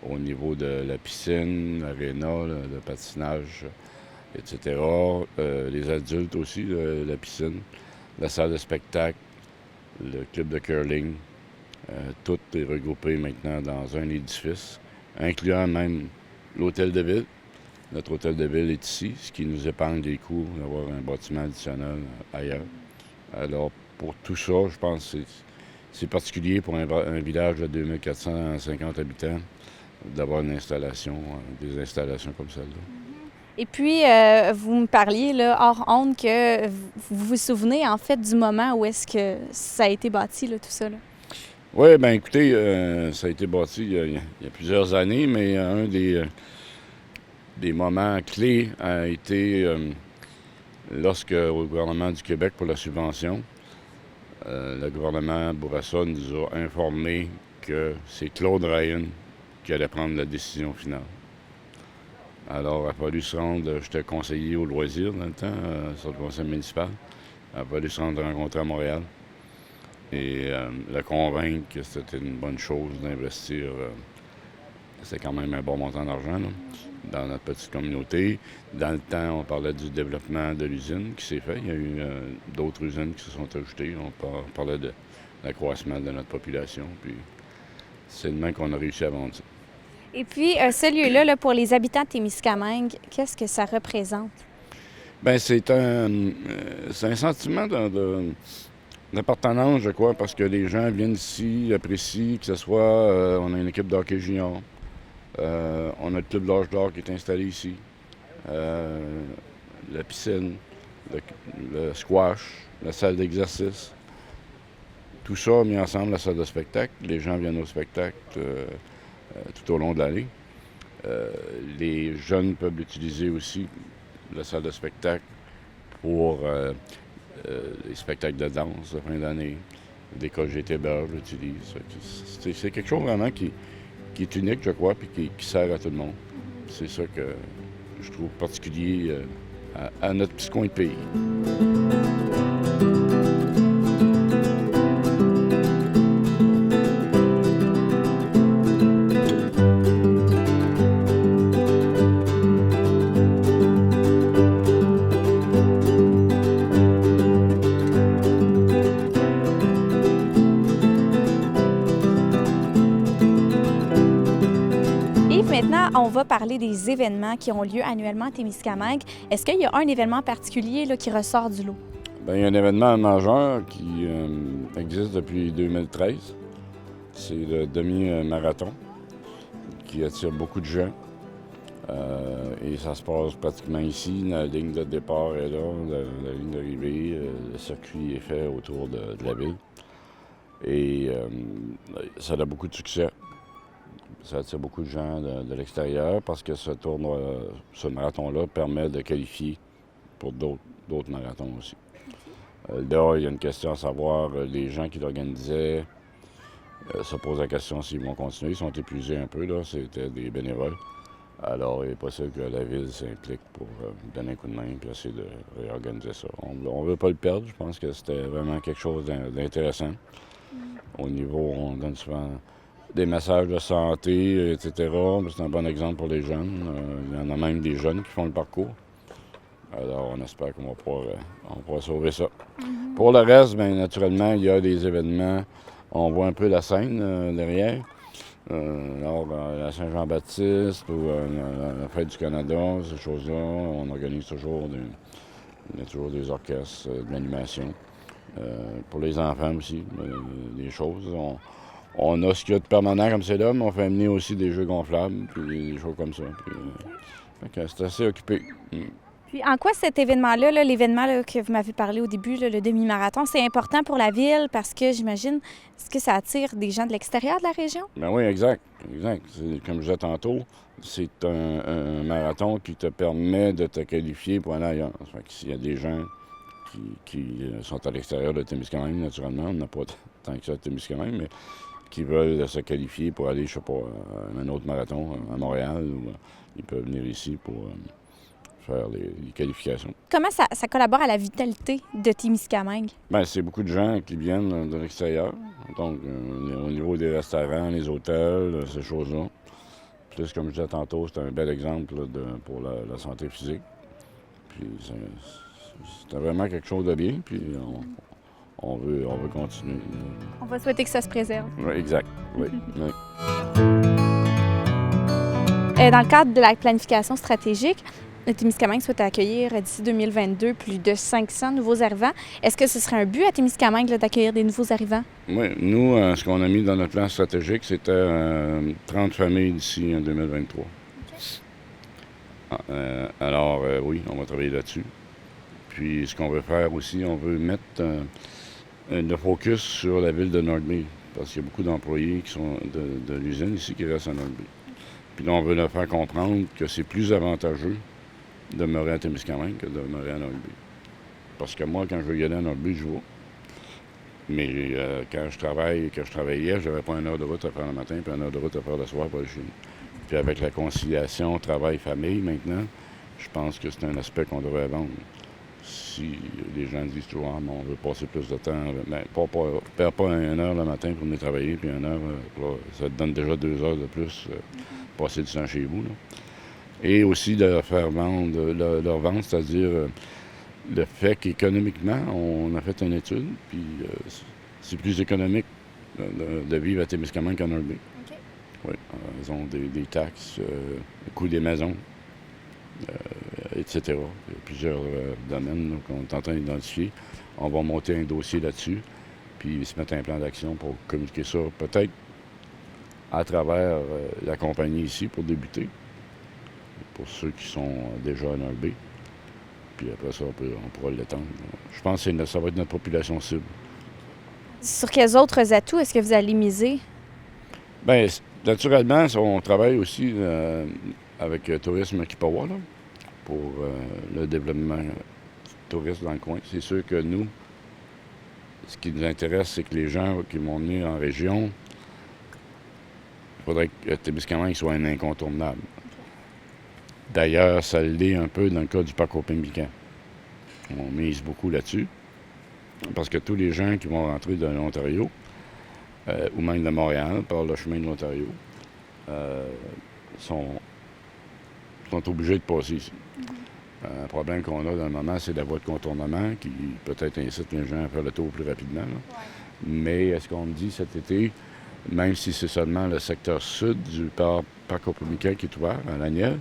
A: au niveau de la piscine, l'aréna, le patinage, etc. Les adultes aussi, la piscine, la salle de spectacle, le club de curling. Tout est regroupé maintenant dans un édifice, incluant même l'hôtel de ville. Notre hôtel de ville est ici, ce qui nous épargne des coûts d'avoir un bâtiment additionnel ailleurs. Alors, pour tout ça, je pense que c'est particulier pour un village de 2450 habitants d'avoir une installation, des installations comme celle-là.
B: Et puis, vous me parliez, là, hors honte, que vous vous souvenez, en fait, du moment où est-ce que ça a été bâti, là, tout ça, là?
A: Oui, bien écoutez, ça a été bâti il y a plusieurs années, mais un des moments clés a été lorsque, au gouvernement du Québec, pour la subvention, le gouvernement Bourassa nous a informé que c'est Claude Ryan qui allait prendre la décision finale. Alors, il a fallu se rendre, j'étais conseiller au loisir dans le temps, sur le conseil municipal. Il a fallu se rendre rencontrer à Montréal et le convaincre que c'était une bonne chose d'investir. C'est quand même un bon montant d'argent là, dans notre petite communauté. Dans le temps, on parlait du développement de l'usine qui s'est fait. Il y a eu d'autres usines qui se sont ajoutées. On parlait de l'accroissement de notre population. Puis c'est demain qu'on a réussi à vendre ça.
B: Et puis, ce lieu-là, là, pour les habitants de Témiscamingue, qu'est-ce que ça représente?
A: Bien, c'est un sentiment d'appartenance, je crois, parce que les gens viennent ici, apprécient, que ce soit, on a une équipe de hockey junior, on a le club l'Âge d'or qui est installé ici, la piscine, le squash, la salle d'exercice. Tout ça mis ensemble, la salle de spectacle. Les gens viennent au spectacle tout au long de l'année. Les jeunes peuvent l'utiliser aussi, la salle de spectacle, pour les spectacles de danse de fin d'année. L'école GT-Berge l'utilise. C'est quelque chose vraiment qui est unique, je crois, puis qui sert à tout le monde. C'est ça que je trouve particulier à notre petit coin de pays.
B: Maintenant, on va parler des événements qui ont lieu annuellement à Témiscamingue. Est-ce qu'il y a un événement particulier là, qui ressort du lot?
A: Bien, il y a un événement majeur qui existe depuis 2013. C'est le demi-marathon qui attire beaucoup de gens. Et ça se passe pratiquement ici. La ligne de départ est là, la ligne d'arrivée. Le circuit est fait autour de la ville. Et ça a beaucoup de succès. Ça attire beaucoup de gens de l'extérieur parce que ce marathon-là permet de qualifier pour d'autres marathons aussi. Là, il y a une question à savoir, les gens qui l'organisaient se posent la question s'ils vont continuer. Ils sont épuisés un peu, là. C'était des bénévoles. Alors, il est possible que la ville s'implique pour donner un coup de main et essayer de réorganiser ça. On ne veut pas le perdre. Je pense que c'était vraiment quelque chose d'intéressant. Au niveau, on donne souvent des messages de santé, etc. C'est un bon exemple pour les jeunes. Il y en a même des jeunes qui font le parcours. Alors, on espère qu'on pourra sauver ça. Pour le reste, bien naturellement, il y a des événements. On voit un peu la scène derrière. Alors, la Saint-Jean-Baptiste ou la Fête du Canada, ces choses-là, on organise toujours il y a toujours des orchestres, de l'animation. Pour les enfants aussi, des choses. On a ce qu'il y a de permanent comme c'est là, mais on fait amener aussi des jeux gonflables, puis des choses comme ça. Puis, fait que c'est assez occupé.
B: Puis en quoi cet événement-là, l'événement que vous m'avez parlé au début, le demi-marathon, c'est important pour la ville parce que j'imagine, est-ce que ça attire des gens de l'extérieur de la région?
A: Ben oui, exact. Comme je disais tantôt, c'est un marathon qui te permet de te qualifier pour aller ailleurs. Fait que s'il y a des gens qui sont à l'extérieur de Témiscamingue, naturellement, on n'a pas tant que ça de Témiscamingue, mais qui veulent se qualifier pour aller, je sais pas, à un autre marathon à Montréal, ou ils peuvent venir ici pour faire les qualifications.
B: Comment ça collabore à la vitalité de Témiscamingue?
A: Bien, c'est beaucoup de gens qui viennent de l'extérieur. Donc, au niveau des restaurants, les hôtels, ces choses-là. Plus, comme je disais tantôt, c'est un bel exemple là, pour la santé physique. Puis, c'est vraiment quelque chose de bien, puis on veut continuer.
B: On va souhaiter que ça se préserve.
A: Oui, exact. Oui. Oui.
B: Dans le cadre de la planification stratégique, le Témiscamingue souhaite accueillir d'ici 2022 plus de 500 nouveaux arrivants. Est-ce que ce serait un but à Témiscamingue d'accueillir des nouveaux arrivants?
A: Oui, nous, ce qu'on a mis dans notre plan stratégique, c'était 30 familles d'ici en 2023. Okay. Alors, oui, on va travailler là-dessus. Puis, ce qu'on veut faire aussi, on veut mettre le focus sur la ville de Northbay, parce qu'il y a beaucoup d'employés qui sont de l'usine ici qui restent à Northbay. Puis là, on veut leur faire comprendre que c'est plus avantageux de demeurer à Témiscamingue que de demeurer à Northbay. Parce que moi, quand je veux y aller à Northbay, je vais. Mais quand je travaillais, j'avais pas 1 heure de route à faire le matin, puis 1 heure de route à faire le soir pour aller chez nous. Puis avec la conciliation travail-famille maintenant, je pense que c'est un aspect qu'on devrait vendre. Si les gens disent toujours, ah, on veut passer plus de temps, bien, perds pas 1 heure le matin pour venir travailler, puis 1 heure, ça te donne déjà 2 heures de plus passer du temps chez vous. Là. Et aussi de leur faire vendre, leur vendre, c'est-à-dire le fait qu'économiquement, on a fait une étude, puis c'est plus économique de vivre à Témiscamingue qu'à Northbay. Okay. Oui, ils ont des taxes, le coût des maisons, etc. Il y a plusieurs domaines là, qu'on est en train d'identifier. On va monter un dossier là-dessus, puis se mettre un plan d'action pour communiquer ça, peut-être à travers la compagnie ici pour débuter, pour ceux qui sont déjà à Northbay. Puis après ça, on pourra l'étendre. Je pense que ça va être notre population cible.
B: Sur quels autres atouts est-ce que vous allez miser? Bien,
A: naturellement, on travaille aussi avec Tourisme Kipawa là, pour le développement touriste dans le coin. C'est sûr que nous, ce qui nous intéresse, c'est que les gens qui vont venir en région, il faudrait que Témiscamingue soit un incontournable. D'ailleurs, ça l'est un peu dans le cas du parc au Pimlican. On mise beaucoup là-dessus, parce que tous les gens qui vont rentrer de l'Ontario, ou même de Montréal, par le chemin de l'Ontario, sont obligés de passer ici. Un problème qu'on a dans le moment, c'est la voie de contournement qui peut-être incite les gens à faire le tour plus rapidement. Ouais. Mais est-ce qu'on me dit cet été, même si c'est seulement le secteur sud du parc au Pimlican qui est ouvert, à Laniel,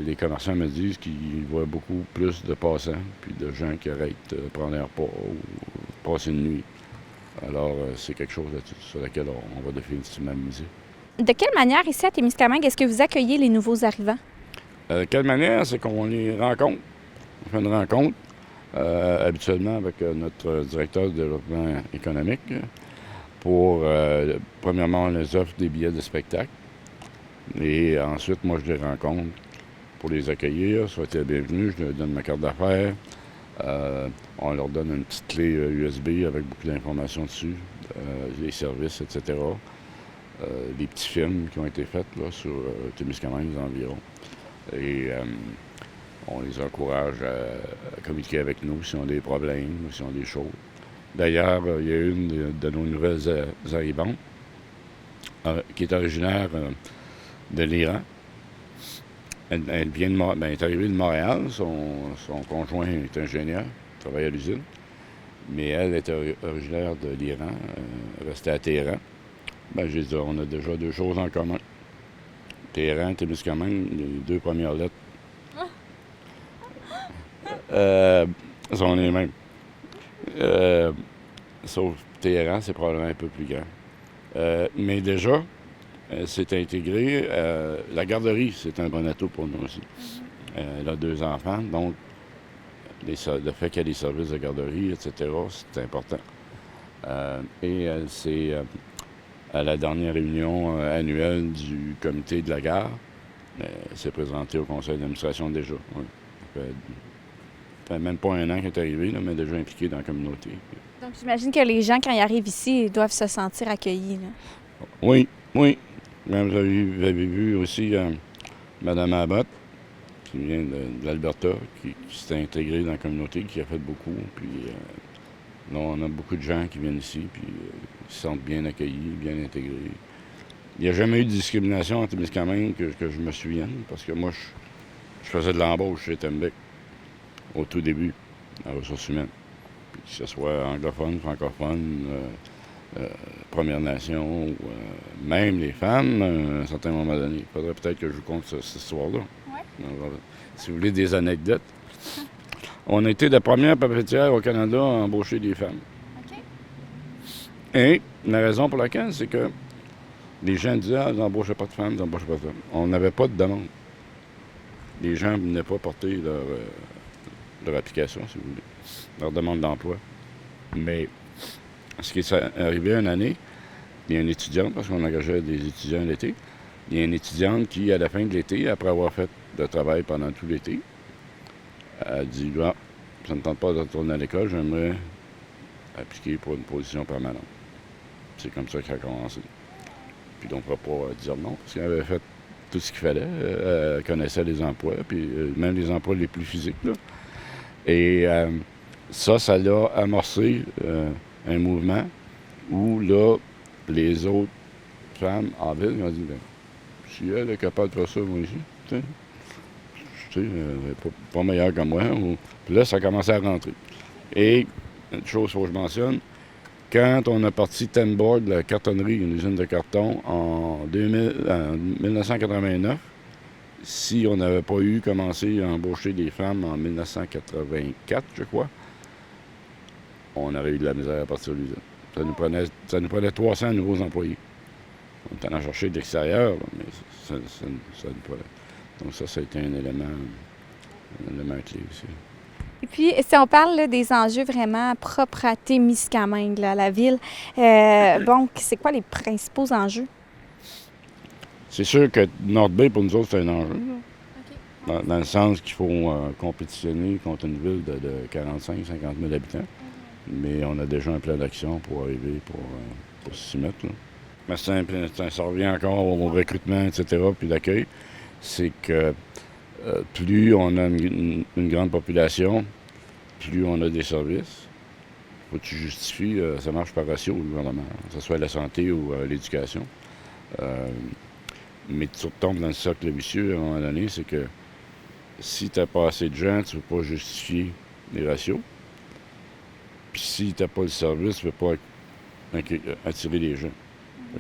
A: les commerçants me disent qu'ils voient beaucoup plus de passants puis de gens qui arrêtent de prendre un repas ou passer une nuit. Alors, c'est quelque chose sur laquelle on va définitivement miser.
B: De quelle manière, ici à Témiscamingue, est-ce que vous accueillez les nouveaux arrivants?
A: De quelle manière? C'est qu'on les rencontre. On fait une rencontre, habituellement avec notre directeur de développement économique, pour, premièrement, on les offre des billets de spectacle. Et ensuite, moi, je les rencontre pour les accueillir, souhaiter la bienvenue, je leur donne ma carte d'affaires. On leur donne une petite clé USB avec beaucoup d'informations dessus, les services, etc. Des petits films qui ont été faits là, sur Témiscamingue environ. Et on les encourage à communiquer avec nous s'ils ont des problèmes ou s'ils ont des choses. D'ailleurs, il y a une de nos nouvelles arrivantes qui est originaire de l'Iran. Elle vient elle est arrivée de Montréal. Son conjoint est ingénieur, travaille à l'usine. Mais elle est originaire de l'Iran, restée à Téhéran. J'ai dit, on a déjà 2 choses en commun. Téhéran, Témiscamingue, les 2 premières lettres sont les mêmes. Sauf Téhéran, c'est probablement un peu plus grand. Mais déjà, c'est intégré. La garderie, c'est un bon atout pour nous aussi. Elle a 2 enfants, donc le fait qu'il y ait des services de garderie, etc., c'est important. Et elle s'est, à la dernière réunion annuelle du comité de la gare, elle s'est présentée au conseil d'administration déjà. Oui. Ça fait même pas 1 an qu'elle est arrivée, là, mais déjà impliquée dans la communauté.
B: Donc, j'imagine que les gens, quand ils arrivent ici, ils doivent se sentir accueillis. Là.
A: Oui, oui. Même vous avez vu aussi Mme Abbott, qui vient de l'Alberta, qui s'est intégrée dans la communauté, qui a fait beaucoup. Puis là, on a beaucoup de gens qui viennent ici, puis ils se sentent bien accueillis, bien intégrés. Il n'y a jamais eu de discrimination en Témiscamingue que je me souvienne, parce que moi, je faisais de l'embauche chez Tembec au tout début, en ressources humaines. Puis que ce soit anglophone, francophone, Première Nation, ou même les femmes, à un certain moment donné. Il faudrait peut-être que je vous conte cette histoire-là. Ouais. Si vous voulez des anecdotes. On a été la première papetière au Canada à embaucher des femmes.
B: OK.
A: Et la raison pour laquelle, c'est que les gens disaient « Ah, vous n'embauchez pas de femmes, vous n'embauchez pas de femmes. » On n'avait pas de demande. Les gens ne venaient pas porter leur application, si vous voulez, leur demande d'emploi. Mais ce qui est arrivé une année, il y a une étudiante, parce qu'on engageait des étudiants l'été, il y a une étudiante qui, à la fin de l'été, après avoir fait de travail pendant tout l'été, a dit « Ah, ça ne me tente pas de retourner à l'école, j'aimerais appliquer pour une position permanente. » C'est comme ça que ça a commencé. Puis on ne pourra pas dire non, parce qu'elle avait fait tout ce qu'il fallait. Elle connaissait les emplois, puis même les emplois les plus physiques. Là. Et ça l'a amorcé un mouvement où, là, les autres femmes en ville ont dit « Bien, si elle est capable de faire ça, moi aussi, tu sais, pas meilleure que moi. » Puis là, ça a commencé à rentrer. Et, une chose qu'il faut que je mentionne, quand on a parti Tenboard, la cartonnerie, une usine de carton, en 1989, si on n'avait pas commencé à embaucher des femmes en 1984, je crois, on aurait eu de la misère à partir de l'usine. Ça nous prenait 300 nouveaux employés. On est allé en chercher de l'extérieur, mais ça nous prenait. Donc ça a été un élément clé aussi.
B: Et puis, si on parle là, des enjeux vraiment propres à Témiscamingue, là, à la ville, bon, c'est quoi les principaux enjeux?
A: C'est sûr que North Bay, pour nous autres, c'est un enjeu.
B: Okay.
A: Dans le sens qu'il faut compétitionner contre une ville de 45-50 000 habitants. Mais on a déjà un plan d'action pour arriver, pour s'y mettre. Là. Mais ça revient encore au recrutement, etc., puis l'accueil. C'est que plus on a une grande population, plus on a des services. Faut que tu justifies, ça marche par ratio au gouvernement, que ce soit la santé ou l'éducation. Mais tu retombes dans le cercle vicieux à un moment donné, c'est que si tu n'as pas assez de gens, tu ne peux pas justifier les ratios. Puis si tu n'as pas le service, tu ne peux pas attirer les gens.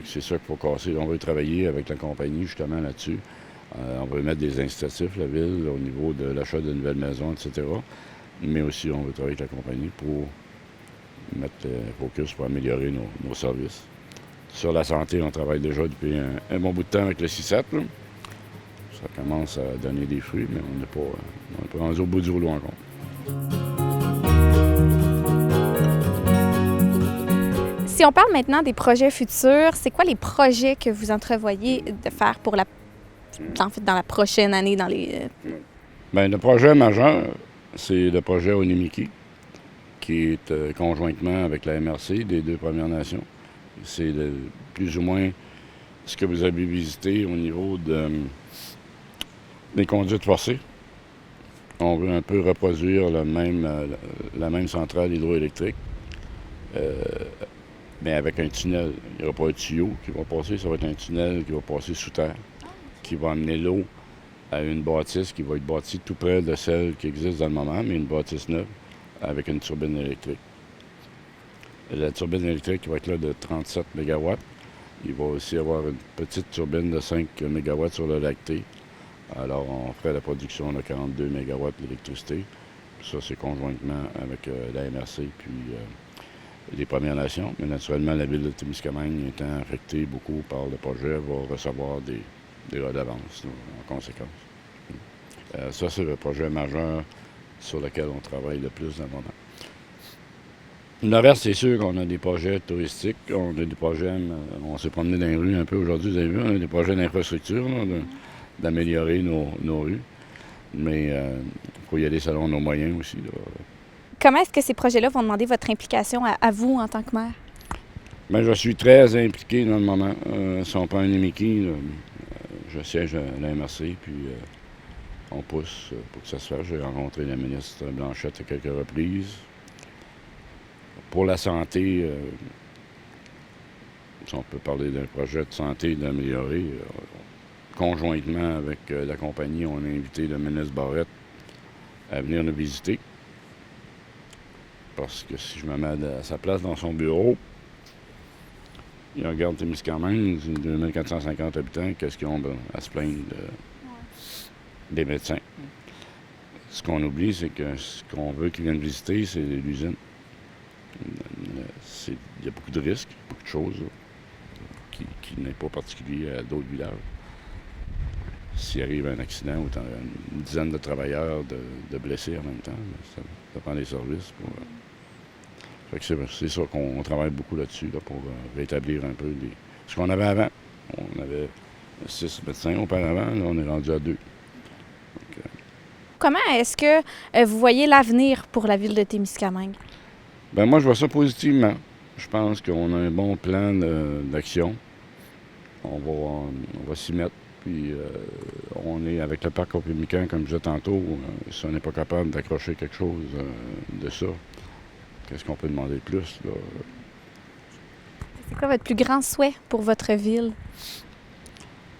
A: C'est ça qu'il faut casser. On va travailler avec la compagnie justement là-dessus. On va mettre des incitatifs, la ville, au niveau de l'achat de nouvelles maisons, etc. Mais aussi, on va travailler avec la compagnie pour mettre le focus pour améliorer nos services. Sur la santé, on travaille déjà depuis un bon bout de temps avec le CISAT. Là. Ça commence à donner des fruits, mais on n'est pas rendu au bout du rouleau encore.
B: Si on parle maintenant des projets futurs, c'est quoi les projets que vous entrevoyez de faire pour dans la prochaine année, dans les...
A: Bien, le projet majeur, c'est le projet Onimiki, qui est conjointement avec la MRC des 2 Premières Nations. C'est plus ou moins ce que vous avez visité au niveau des conduites forcées. On veut un peu reproduire la même centrale hydroélectrique mais avec un tunnel. Il n'y aura pas un tuyau qui va passer, ça va être un tunnel qui va passer sous terre, qui va amener l'eau à une bâtisse qui va être bâtie tout près de celle qui existe dans le moment, mais une bâtisse neuve avec une turbine électrique. La turbine électrique va être là de 37 MW. Il va aussi avoir une petite turbine de 5 MW sur le lac T. Alors, on ferait la production de 42 MW d'électricité. Ça, c'est conjointement avec la MRC puis les Premières Nations. Mais naturellement, la ville de Témiscamingue étant affectée beaucoup par le projet, va recevoir des redevances en conséquence. Ça, c'est le projet majeur sur lequel on travaille le plus dans le moment. Le reste, c'est sûr qu'on a des projets touristiques, on a des projets, on s'est promené dans les rues un peu aujourd'hui, vous avez vu, on a des projets d'infrastructure, d'améliorer nos rues. Mais il faut y aller selon nos moyens aussi. Là.
B: Comment est-ce que ces projets-là vont demander votre implication à vous en tant que maire?
A: Bien, je suis très impliqué dans le moment. Si on prend un Imiki, je siège à la MRC, puis on pousse pour que ça se fasse. J'ai rencontré la ministre Blanchette à quelques reprises. Pour la santé, si on peut parler d'un projet de santé d'améliorer, conjointement avec la compagnie, on a invité le ministre Barrette à venir nous visiter. Parce que si je me mets à sa place dans son bureau, il regarde Témiscamingue, 2450 habitants, qu'est-ce qu'ils ont à se plaindre des médecins. Ce qu'on oublie, c'est que ce qu'on veut qu'ils viennent visiter, c'est l'usine. Il y a beaucoup de risques, beaucoup de choses qui n'est pas particulier à d'autres villages. S'il arrive un accident ou une dizaine de travailleurs de blessés en même temps, ça prend des services pour. Fait que c'est ça qu'on travaille beaucoup là-dessus là, pour rétablir un peu ce qu'on avait avant. On avait 6 médecins auparavant, là on est rendu à 2. Donc,
B: comment est-ce que vous voyez l'avenir pour la ville de Témiscamingue?
A: Bien, moi, je vois ça positivement. Je pense qu'on a un bon plan d'action. On va s'y mettre. Puis, on est avec le parc Opémican, comme je disais tantôt, si on n'est pas capable d'accrocher quelque chose de ça, qu'est-ce qu'on peut demander de plus? Là?
B: C'est quoi votre plus grand souhait pour votre ville?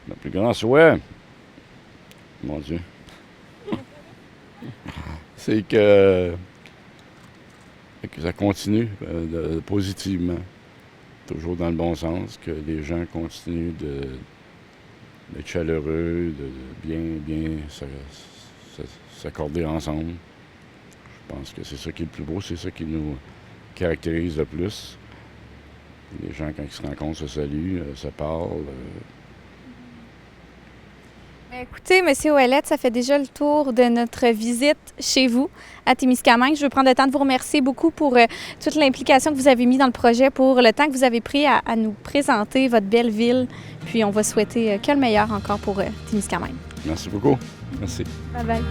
A: Le plus grand souhait? Mon Dieu. C'est que ça continue positivement, toujours dans le bon sens, que les gens continuent d'être chaleureux, de bien s'accorder ensemble. Je pense que c'est ça qui est le plus beau, c'est ça qui nous caractérise le plus. Les gens, quand ils se rencontrent, se saluent, se parlent.
B: Écoutez, M. Ouellette, ça fait déjà le tour de notre visite chez vous à Témiscamingue. Je veux prendre le temps de vous remercier beaucoup pour toute l'implication que vous avez mis dans le projet, pour le temps que vous avez pris à nous présenter votre belle ville. Puis on va souhaiter que le meilleur encore pour Témiscamingue.
A: Merci beaucoup. Merci.
B: Bye bye.